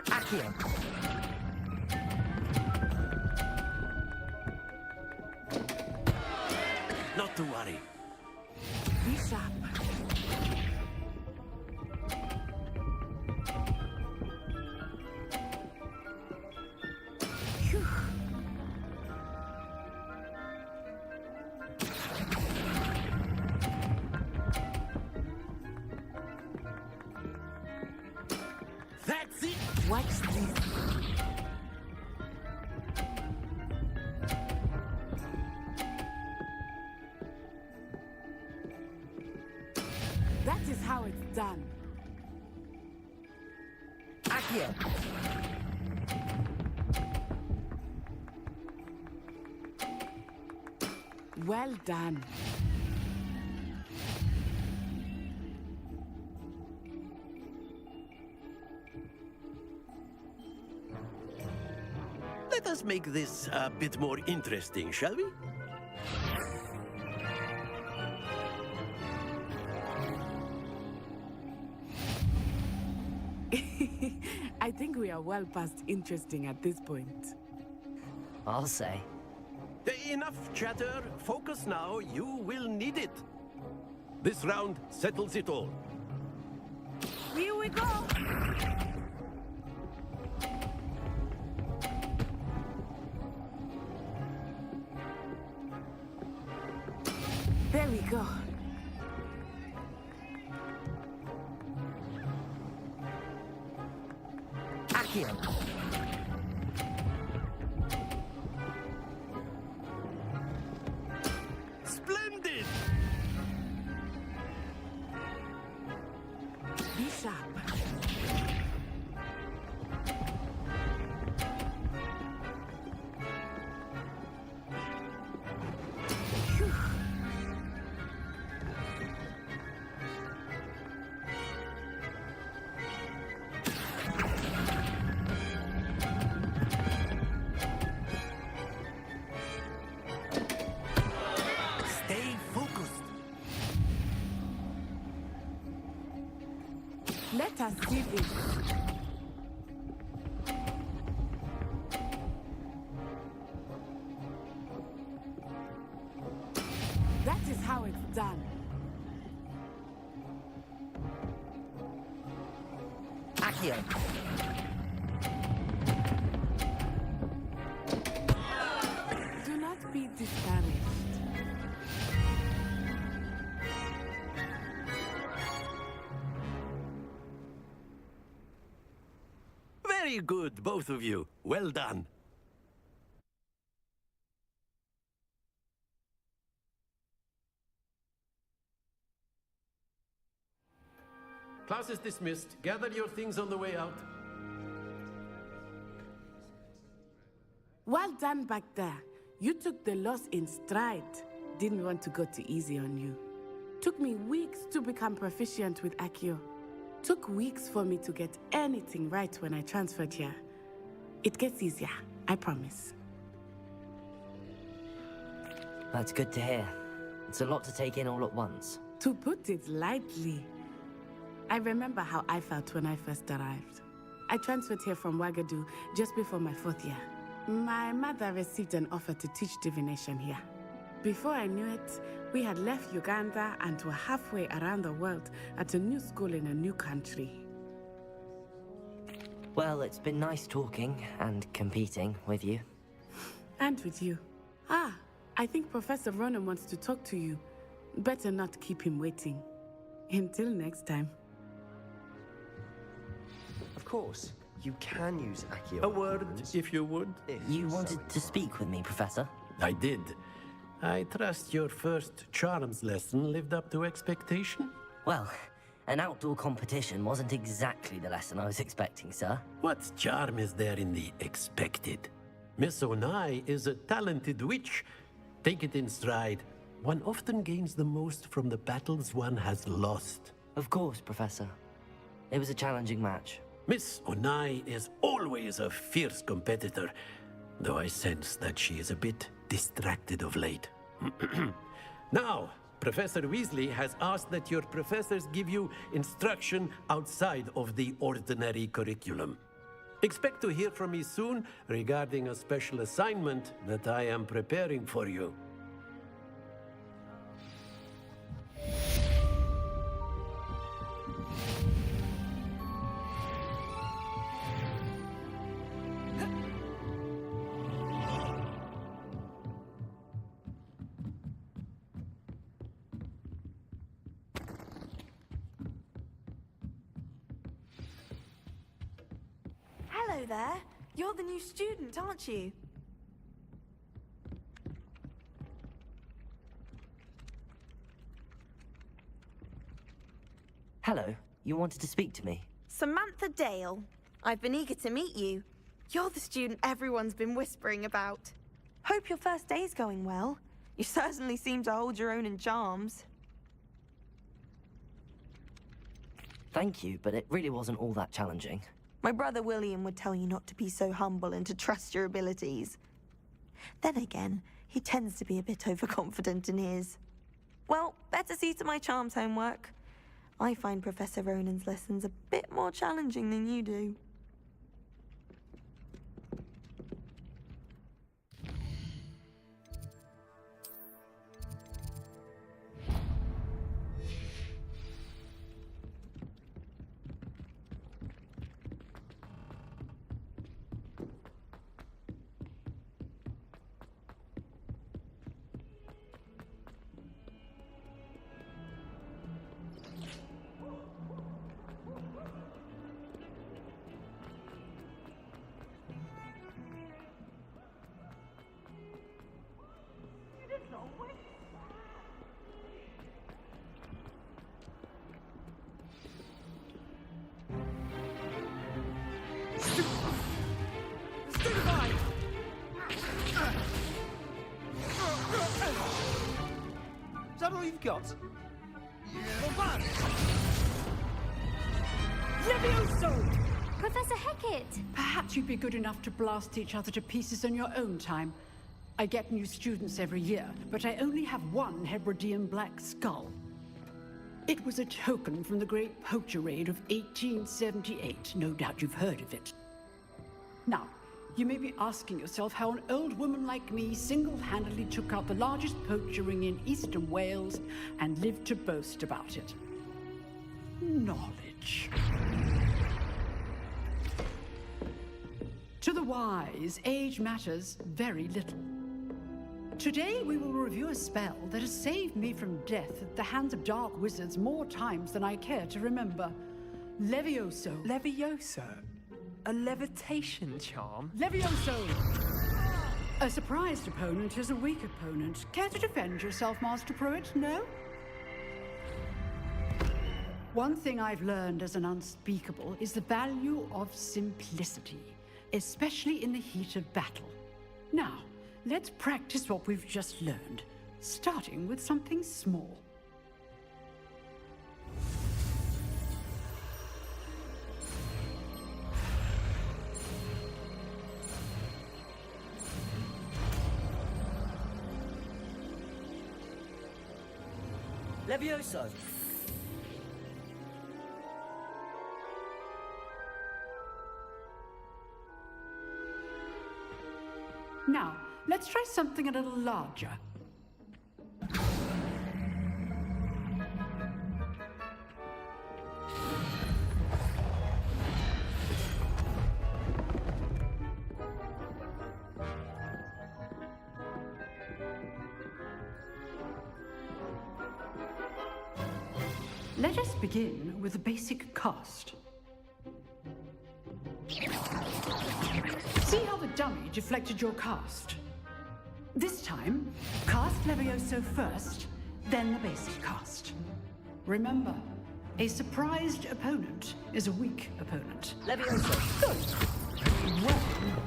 Accio. Not to worry. Be sharp. Watch this. That is how it's done. Accio! Well done. Let us make this a bit more interesting, shall we? I think we are well past interesting at this point. I'll say. Enough chatter. Focus now. You will need it. This round settles it all. Here we go! There we go. Accio! Splendid! Be sharp. Phew. Stay focused. Let us see this. That is how it's done. Accio! Do not be discouraged. Very good, both of you. Well done. Class is dismissed. Gather your things on the way out. Well done back there. You took the loss in stride. Didn't want to go too easy on you. Took me weeks to become proficient with Accio. Took weeks for me to get anything right when I transferred here. It gets easier, I promise. That's good to hear. It's a lot to take in all at once. To put it lightly, I remember how I felt when I first arrived. I transferred here from Wagadu just before my 4th year. My mother received an offer to teach divination here. Before I knew it, we had left Uganda and were halfway around the world at a new school in a new country. Well, it's been nice talking and competing with you. And with you. I think Professor Ronan wants to talk to you. Better not keep him waiting. Until next time. Of course, you can use Accio. A word, if you would. You wanted to speak with me, Professor? I did. I trust your first charms lesson lived up to expectation? Well, an outdoor competition wasn't exactly the lesson I was expecting, sir. What charm is there in the expected? Miss Onai is a talented witch. Take it in stride. One often gains the most from the battles one has lost. Of course, Professor. It was a challenging match. Miss Onai is always a fierce competitor, though I sense that she is a bit distracted of late. Now, Professor Weasley has asked that your professors give you instruction outside of the ordinary curriculum. Expect to hear from me soon regarding a special assignment that I am preparing for you. Hello there. You're the new student, aren't you? Hello, you wanted to speak to me? Samantha Dale. I've been eager to meet you. You're the student everyone's been whispering about. Hope your first day's going well. You certainly seem to hold your own in charms. Thank you, but it really wasn't all that challenging. My brother William would tell you not to be so humble and to trust your abilities. Then again, he tends to be a bit overconfident in his. Well, better see to my charms homework. I find Professor Ronan's lessons a bit more challenging than you do. Is that all you've got? Levioso! Professor Hecat! Perhaps you'd be good enough to blast each other to pieces on your own time. I get new students every year, but I only have one Hebridean black skull. It was a token from the Great Poacher Raid of 1878. No doubt you've heard of it. Now, you may be asking yourself how an old woman like me single-handedly took out the largest poacher ring in eastern Wales and lived to boast about it. Knowledge. To the wise, age matters very little. Today we will review a spell that has saved me from death at the hands of dark wizards more times than I care to remember. Levioso. Levioso? A levitation charm? Levioso! A surprised opponent is a weak opponent. Care to defend yourself, Master Pruitt? No? One thing I've learned as an unspeakable is the value of simplicity, especially in the heat of battle. Now, let's practice what we've just learned, starting with something small. Levioso! Now, let's try something a little larger. Let us begin with a basic cast. See how the dummy deflected your cast? This time, cast Levioso first, then the basic cast. Remember, a surprised opponent is a weak opponent. Levioso! Good! Well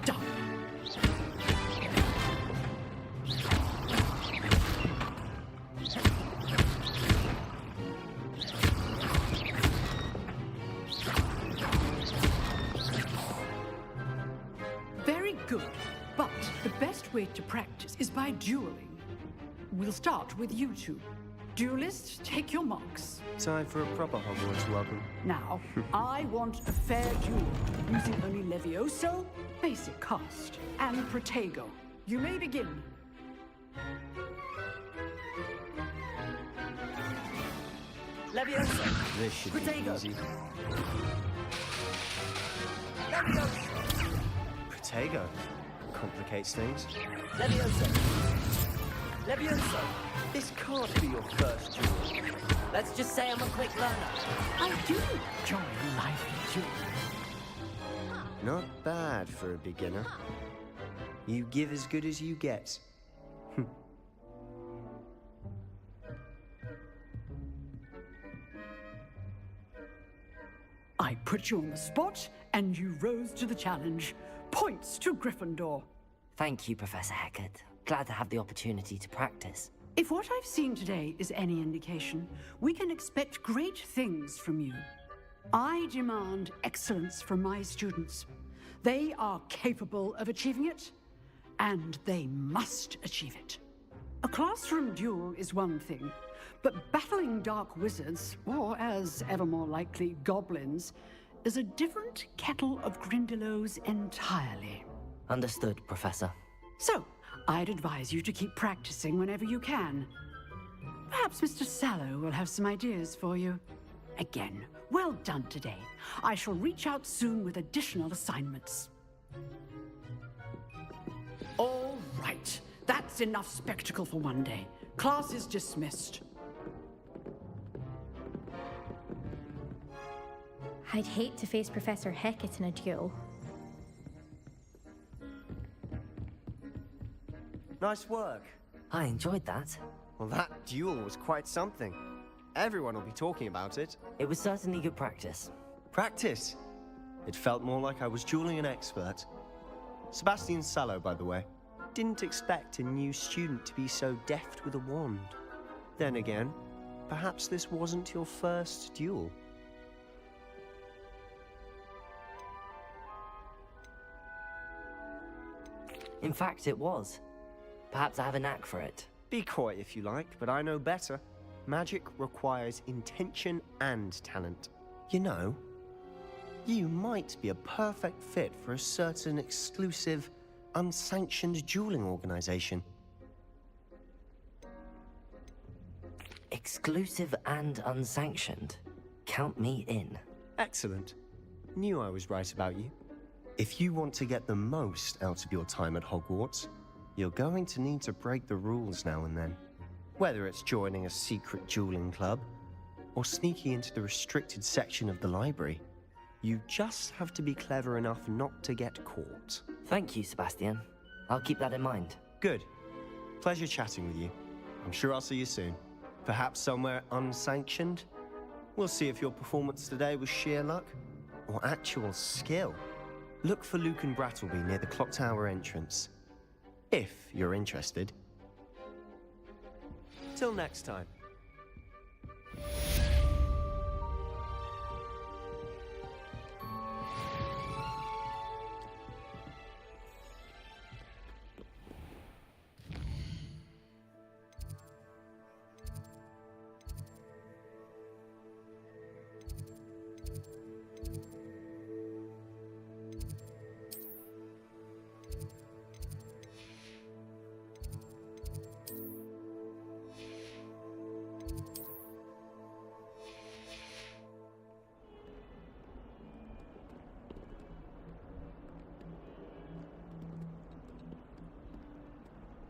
done! Good, but the best way to practice is by dueling. We'll start with you two. Duelists, take your marks. Time for a proper Hogwarts welcome. Now, I want a fair duel, using only Levioso, basic cast, and Protego. You may begin. Levioso! This should be Protego! easy. Levioso! Protego complicates things. Levioso! Levioso! This can't be your first duel. Let's just say I'm a quick learner. I do enjoy a lively duel. Not bad for a beginner. You give as good as you get. I put you on the spot, and you rose to the challenge. Points to Gryffindor. Thank you, Professor Hecat. Glad to have the opportunity to practice. If what I've seen today is any indication, we can expect great things from you. I demand excellence from my students. They are capable of achieving it, and they must achieve it. A classroom duel is one thing, but battling dark wizards, or as ever more likely, goblins, is a different kettle of Grindylows entirely. Understood, Professor. So, I'd advise you to keep practicing whenever you can. Perhaps Mr. Sallow will have some ideas for you. Again, well done today. I shall reach out soon with additional assignments. All right. That's enough spectacle for one day. Class is dismissed. I'd hate to face Professor Hecat in a duel. Nice work. I enjoyed that. Well, that duel was quite something. Everyone will be talking about it. It was certainly good practice. Practice? It felt more like I was dueling an expert. Sebastian Sallow, by the way. Didn't expect a new student to be so deft with a wand. Then again, perhaps this wasn't your first duel. In fact, it was. Perhaps I have a knack for it. Be coy if you like, but I know better. Magic requires intention and talent. You know, you might be a perfect fit for a certain exclusive, unsanctioned dueling organization. Exclusive and unsanctioned. Count me in. Excellent. Knew I was right about you. If you want to get the most out of your time at Hogwarts, you're going to need to break the rules now and then. Whether it's joining a secret dueling club, or sneaking into the restricted section of the library, you just have to be clever enough not to get caught. Thank you, Sebastian. I'll keep that in mind. Good. Pleasure chatting with you. I'm sure I'll see you soon. Perhaps somewhere unsanctioned? We'll see if your performance today was sheer luck, or actual skill. Look for Luke and Brattleby near the clock tower entrance. If you're interested. Till next time.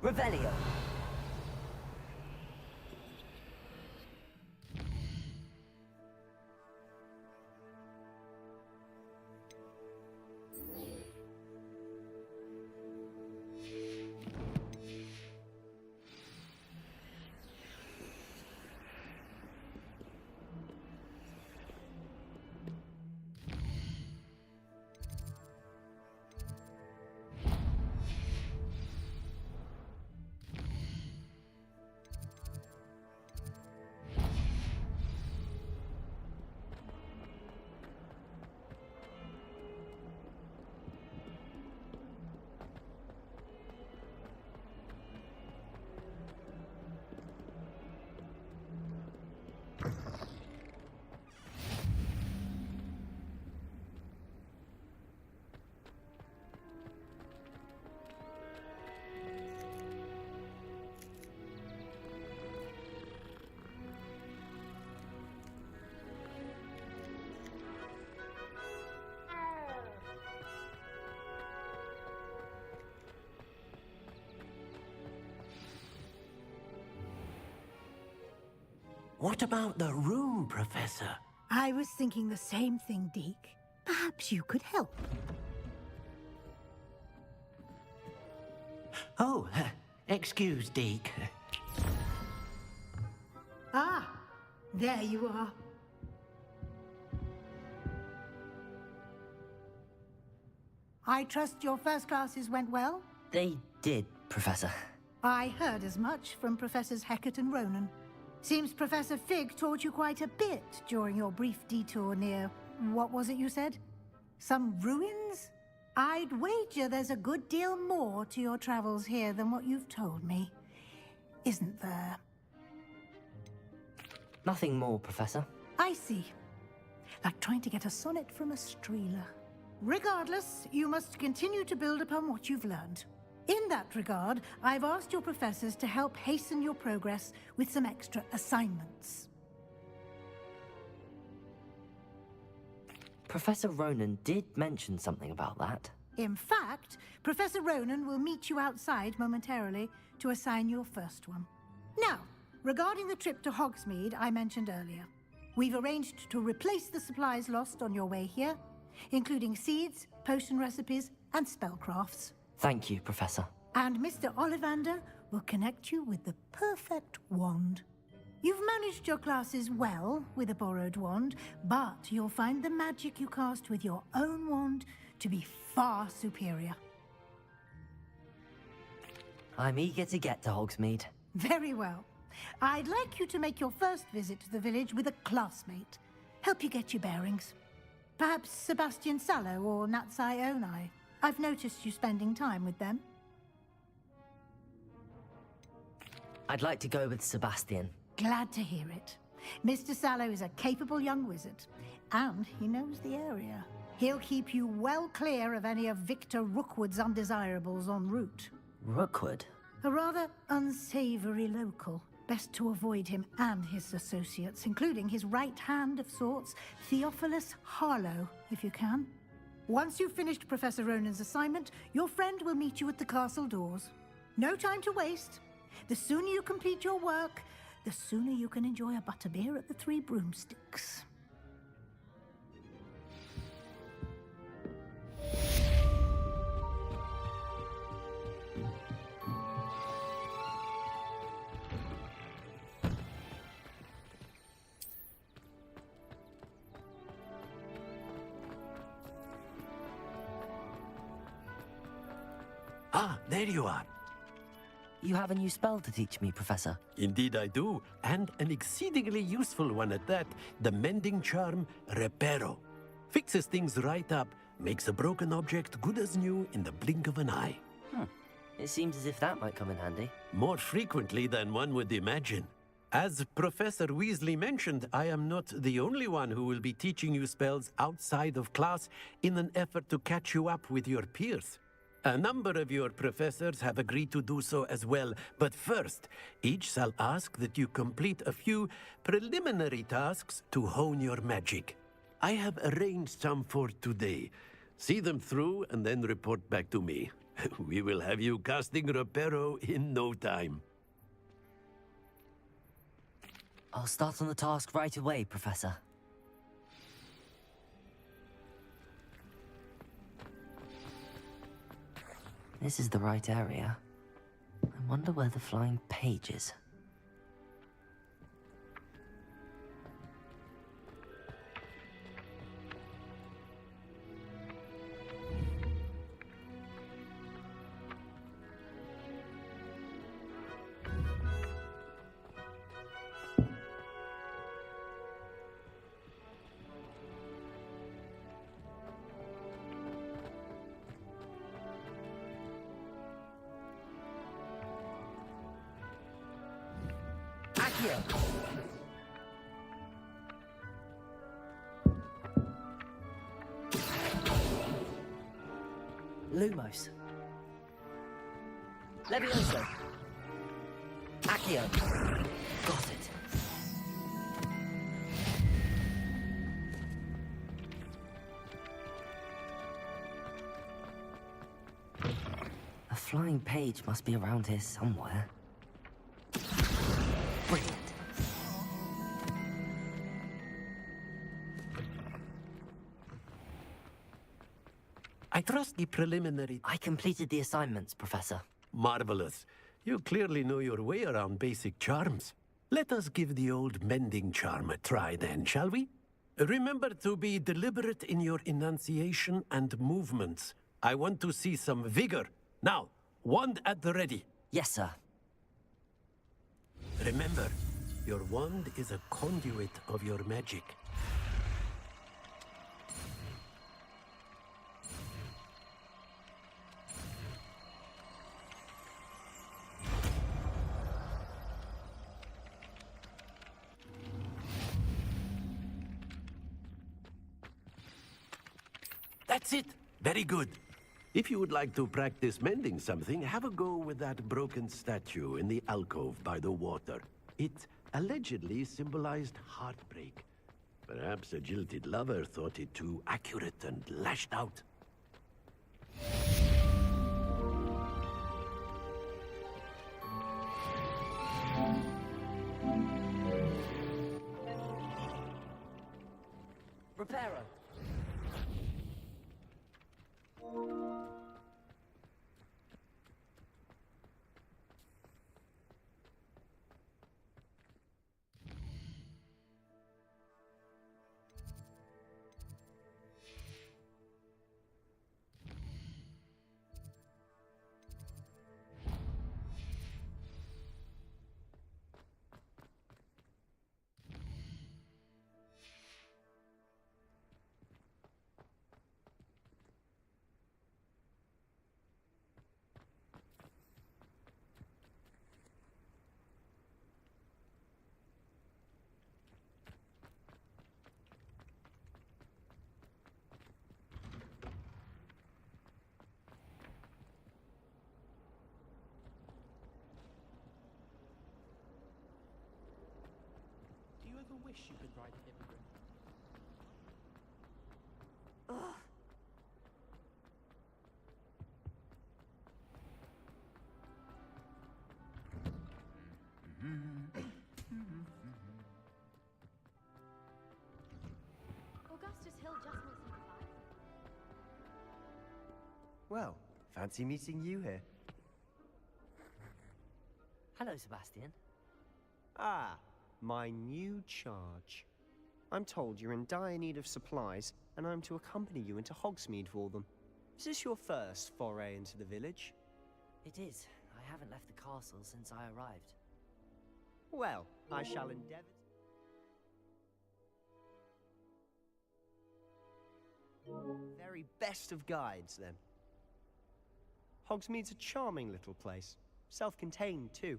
Revelio. What about the room, Professor? I was thinking the same thing, Deke. Perhaps you could help. Oh, excuse, Deke. Ah, there you are. I trust your first classes went well? They did, Professor. I heard as much from Professors Hecat and Ronan. Seems Professor Fig taught you quite a bit during your brief detour near... what was it you said? Some ruins? I'd wager there's a good deal more to your travels here than what you've told me. Isn't there? Nothing more, Professor. I see. Like trying to get a sonnet from a streeler. Regardless, you must continue to build upon what you've learned. In that regard, I've asked your professors to help hasten your progress with some extra assignments. Professor Ronan did mention something about that. In fact, Professor Ronan will meet you outside momentarily to assign your first one. Now, regarding the trip to Hogsmeade I mentioned earlier, we've arranged to replace the supplies lost on your way here, including seeds, potion recipes, and spellcrafts. Thank you, Professor. And Mr. Ollivander will connect you with the perfect wand. You've managed your classes well with a borrowed wand, but you'll find the magic you cast with your own wand to be far superior. I'm eager to get to Hogsmeade. Very well. I'd like you to make your first visit to the village with a classmate. Help you get your bearings. Perhaps Sebastian Sallow or Natsai Onai. I've noticed you spending time with them. I'd like to go with Sebastian. Glad to hear it. Mr. Sallow is a capable young wizard, and he knows the area. He'll keep you well clear of any of Victor Rookwood's undesirables en route. Rookwood? A rather unsavory local. Best to avoid him and his associates, including his right hand of sorts, Theophilus Harlow, if you can. Once you've finished Professor Ronan's assignment, your friend will meet you at the castle doors. No time to waste. The sooner you complete your work, the sooner you can enjoy a butterbeer at the Three Broomsticks. Ah, there you are. You have a new spell to teach me, Professor. Indeed I do, and an exceedingly useful one at that. The mending charm, Reparo. Fixes things right up, makes a broken object good as new in the blink of an eye. It seems as if that might come in handy. More frequently than one would imagine. As Professor Weasley mentioned, I am not the only one who will be teaching you spells outside of class in an effort to catch you up with your peers. A number of your professors have agreed to do so as well, but first, each shall ask that you complete a few preliminary tasks to hone your magic. I have arranged some for today. See them through and then report back to me. We will have you casting Reparo in no time. I'll start on the task right away, Professor. This is the right area. I wonder where the flying page is. Lumos. Levioso. Accio. Got it. A flying page must be around here somewhere. Brilliant. I trust the preliminary... I completed the assignments, Professor. Marvelous. You clearly know your way around basic charms. Let us give the old mending charm a try then, shall we? Remember to be deliberate in your enunciation and movements. I want to see some vigor. Now, wand at the ready. Yes, sir. Remember, your wand is a conduit of your magic. That's it. Very good. If you would like to practice mending something, have a go with that broken statue in the alcove by the water. It allegedly symbolized heartbreak. Perhaps a jilted lover thought it too accurate and lashed out. Reparo. Do you ever wish you could ride a hippogriff? Ugh. Augustus Hill just makes me cry. Well, fancy meeting you here. Hello, Sebastian. Ah, my new charge. I'm told you're in dire need of supplies, and I'm to accompany you into Hogsmeade for them. Is this your first foray into the village? It is. I haven't left the castle since I arrived. Well, I shall endeavor. Very best of guides, then. Hogsmeade's a charming little place. Self-contained, too.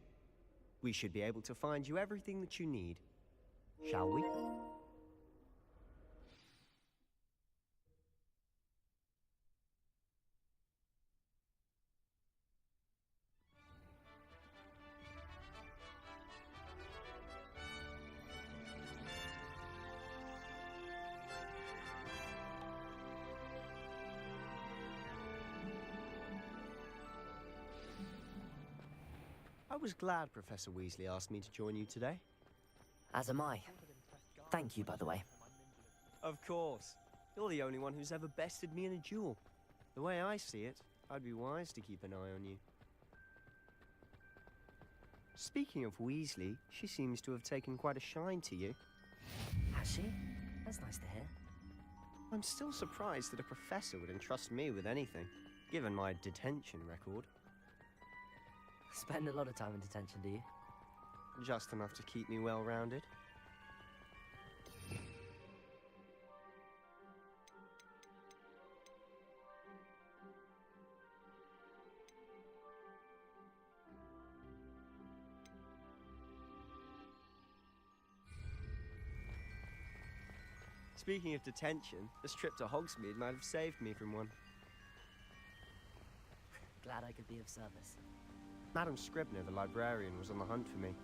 We should be able to find you everything that you need. Shall we? I was glad Professor Weasley asked me to join you today. As am I. Thank you, by the way. Of course. You're the only one who's ever bested me in a duel. The way I see it, I'd be wise to keep an eye on you. Speaking of Weasley, she seems to have taken quite a shine to you. Has she? That's nice to hear. I'm still surprised that a professor would entrust me with anything, given my detention record. Spend a lot of time in detention, do you? Just enough to keep me well-rounded. Speaking of detention, this trip to Hogsmeade might have saved me from one. Glad I could be of service. Madam Scribner, the librarian, was on the hunt for me,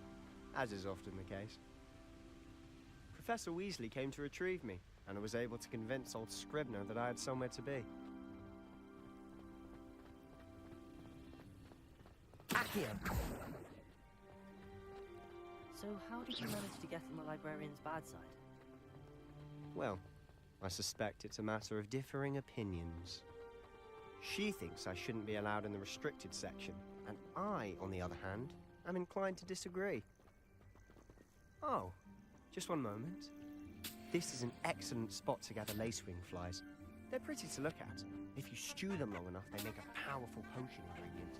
as is often the case. Professor Weasley came to retrieve me, and I was able to convince old Scribner that I had somewhere to be. Accio! So how did you manage to get on the librarian's bad side? Well, I suspect it's a matter of differing opinions. She thinks I shouldn't be allowed in the restricted section, And I, on the other hand, am inclined to disagree. Oh, just one moment. This is an excellent spot to gather lacewing flies. They're pretty to look at. If you stew them long enough, they make a powerful potion ingredient.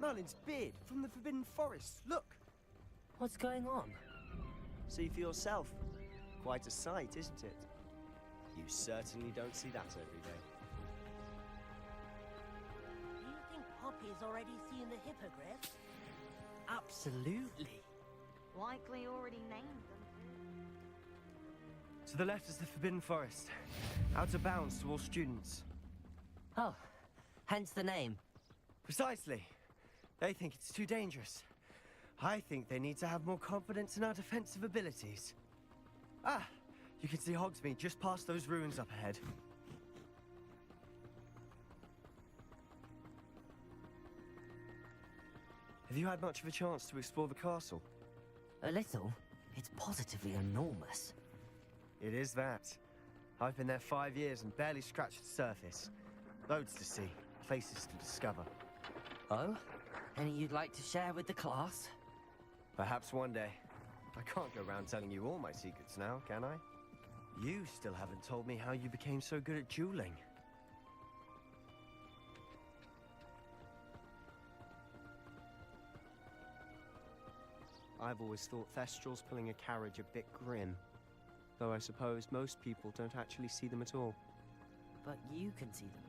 Merlin's beard from the Forbidden Forest. Look! What's going on? See for yourself. Quite a sight, isn't it? You certainly don't see that every day. Do you think Poppy's already seen the hippogriffs? Absolutely. Likely already named them. To the left is the Forbidden Forest. Out of bounds to all students. Oh, hence the name. Precisely. They think it's too dangerous. I think they need to have more confidence in our defensive abilities. Ah, you can see Hogsmeade just past those ruins up ahead. Have you had much of a chance to explore the castle? A little. It's positively enormous. It is that. I've been there 5 years and barely scratched the surface. Loads to see, places to discover. Oh? Any you'd like to share with the class? Perhaps one day. I can't go around telling you all my secrets now, can I? You still haven't told me how you became so good at dueling. I've always thought Thestrals pulling a carriage a bit grim. Though I suppose most people don't actually see them at all. But you can see them.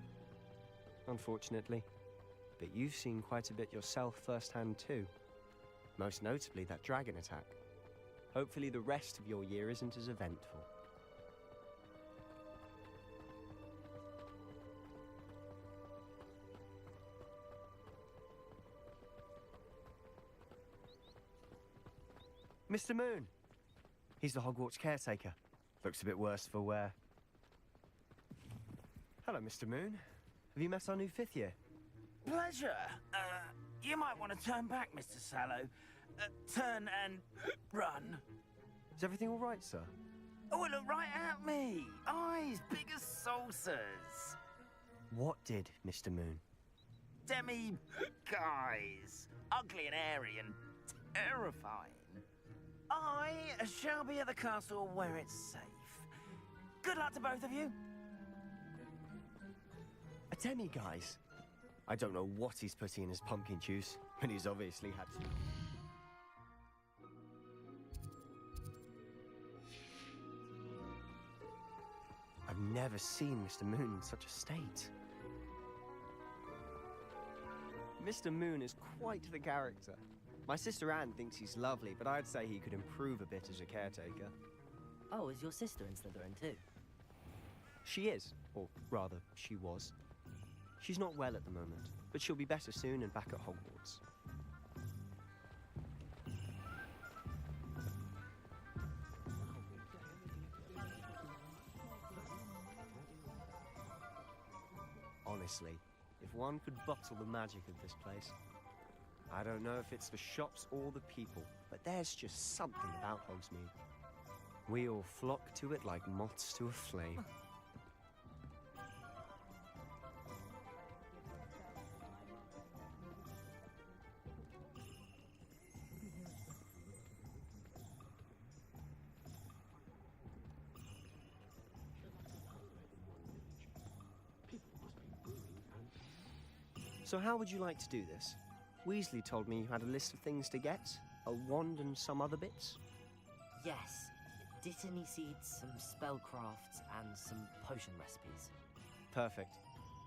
Unfortunately. But you've seen quite a bit yourself firsthand too. Most notably that dragon attack. Hopefully the rest of your year isn't as eventful. Mr. Moon! He's the Hogwarts caretaker. Looks a bit worse for wear. Hello, Mr. Moon. Have you met our new 5th year? Pleasure. You might want to turn back, Mr. Sallow. Turn and run. Is everything all right, sir? Oh, look right at me. Eyes big as saucers. What did, Mr. Moon? Guys. Ugly and airy and terrifying. I shall be at the castle where it's safe. Good luck to both of you. A guys. I don't know what he's putting in his pumpkin juice, but he's obviously had some. I've never seen Mr. Moon in such a state. Mr. Moon is quite the character. My sister Anne thinks he's lovely, but I'd say he could improve a bit as a caretaker. Oh, is your sister in Slytherin too? She is, or rather, she was. She's not well at the moment, but she'll be better soon and back at Hogwarts. Honestly, if one could bottle the magic of this place. I don't know if it's the shops or the people, but there's just something about Hogsmeade. We all flock to it like moths to a flame. So how would you like to do this? Weasley told me you had a list of things to get, a wand and some other bits. Yes. Dittany seeds, some spellcrafts, and some potion recipes. Perfect.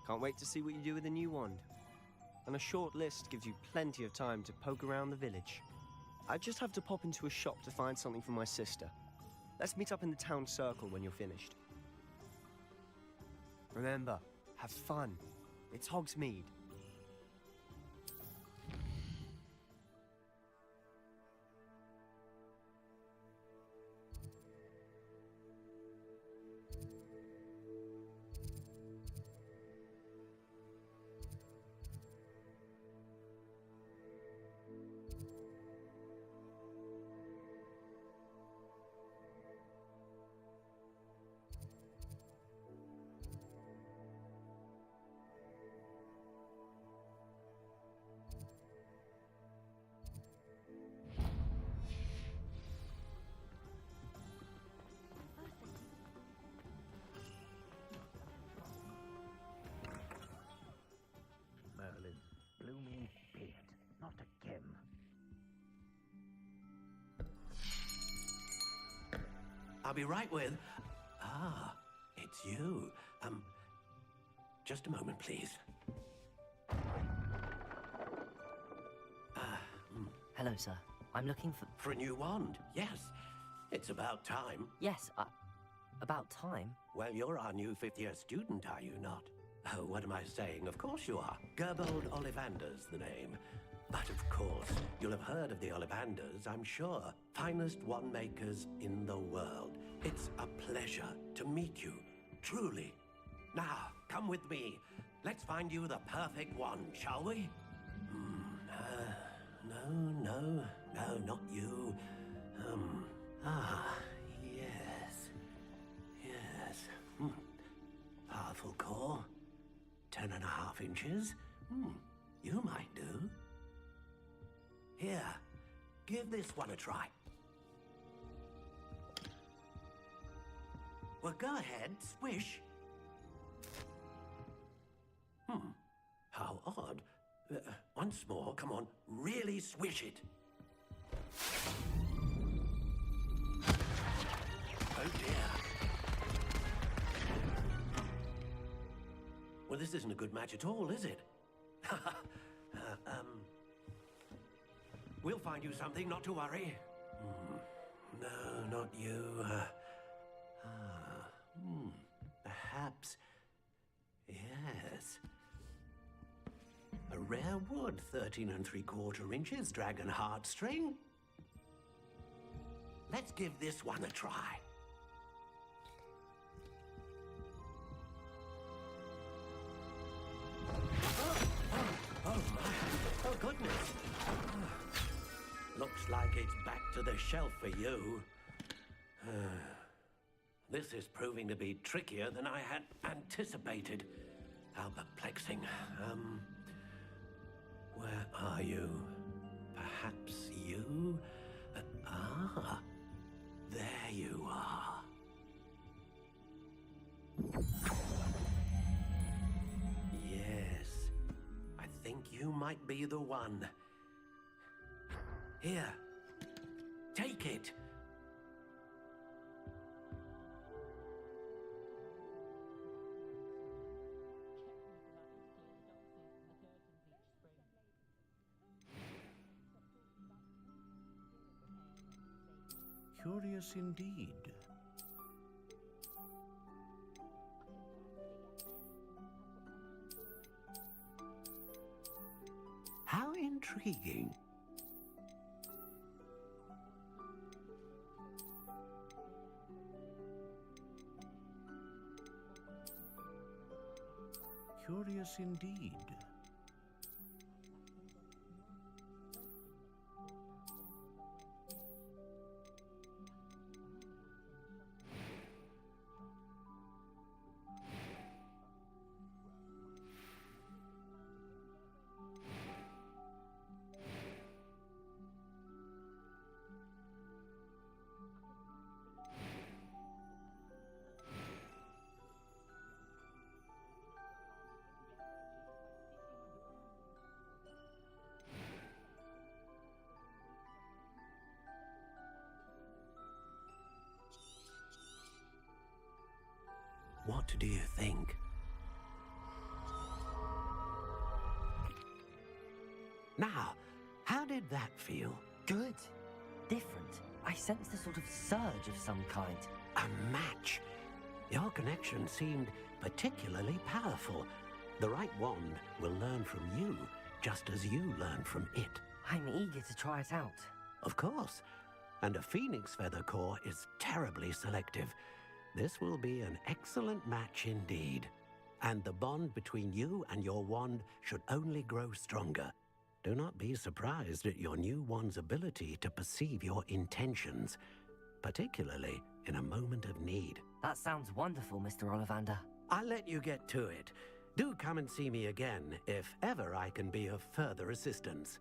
Can't wait to see what you do with the new wand. And a short list gives you plenty of time to poke around the village. I just have to pop into a shop to find something for my sister. Let's meet up in the town circle when you're finished. Remember, have fun. It's Hogsmeade. I'll be right with... Ah, it's you. Just a moment, please. Hello, sir. I'm looking for... For a new wand, yes. It's about time. Yes, about time? Well, you're our new fifth-year student, are you not? Oh, what am I saying? Of course you are. Gerbold Ollivander's the name. But of course, you'll have heard of the Ollivanders, I'm sure. Finest wand makers in the world. It's a pleasure to meet you, truly. Now, come with me. Let's find you the perfect wand, shall we? No, not you. Yes. Powerful core. 10.5 inches. You might do. Here, give this one a try. Well, go ahead, swish. How odd. Once more, come on, really swish it. Oh dear. Well, this isn't a good match at all, is it? We'll find you something, not to worry. No, not you. Perhaps... Yes. A rare wood, 13 3/4 inches, dragon heartstring. Let's give this one a try. Oh my, oh goodness. Looks like it's back to the shelf for you. This is proving to be trickier than I had anticipated. How perplexing. Where are you? Perhaps you? There you are. Yes, I think you might be the one. Here, take it. Curious indeed. How intriguing. Curious indeed. What do you think? Now, how did that feel? Good. Different. I sensed a sort of surge of some kind. A match. Your connection seemed particularly powerful. The right wand will learn from you, just as you learn from it. I'm eager to try it out. Of course. And a phoenix feather core is terribly selective. This will be an excellent match indeed. And the bond between you and your wand should only grow stronger. Do not be surprised at your new wand's ability to perceive your intentions, particularly in a moment of need. That sounds wonderful, Mr. Ollivander. I'll let you get to it. Do come and see me again if ever I can be of further assistance.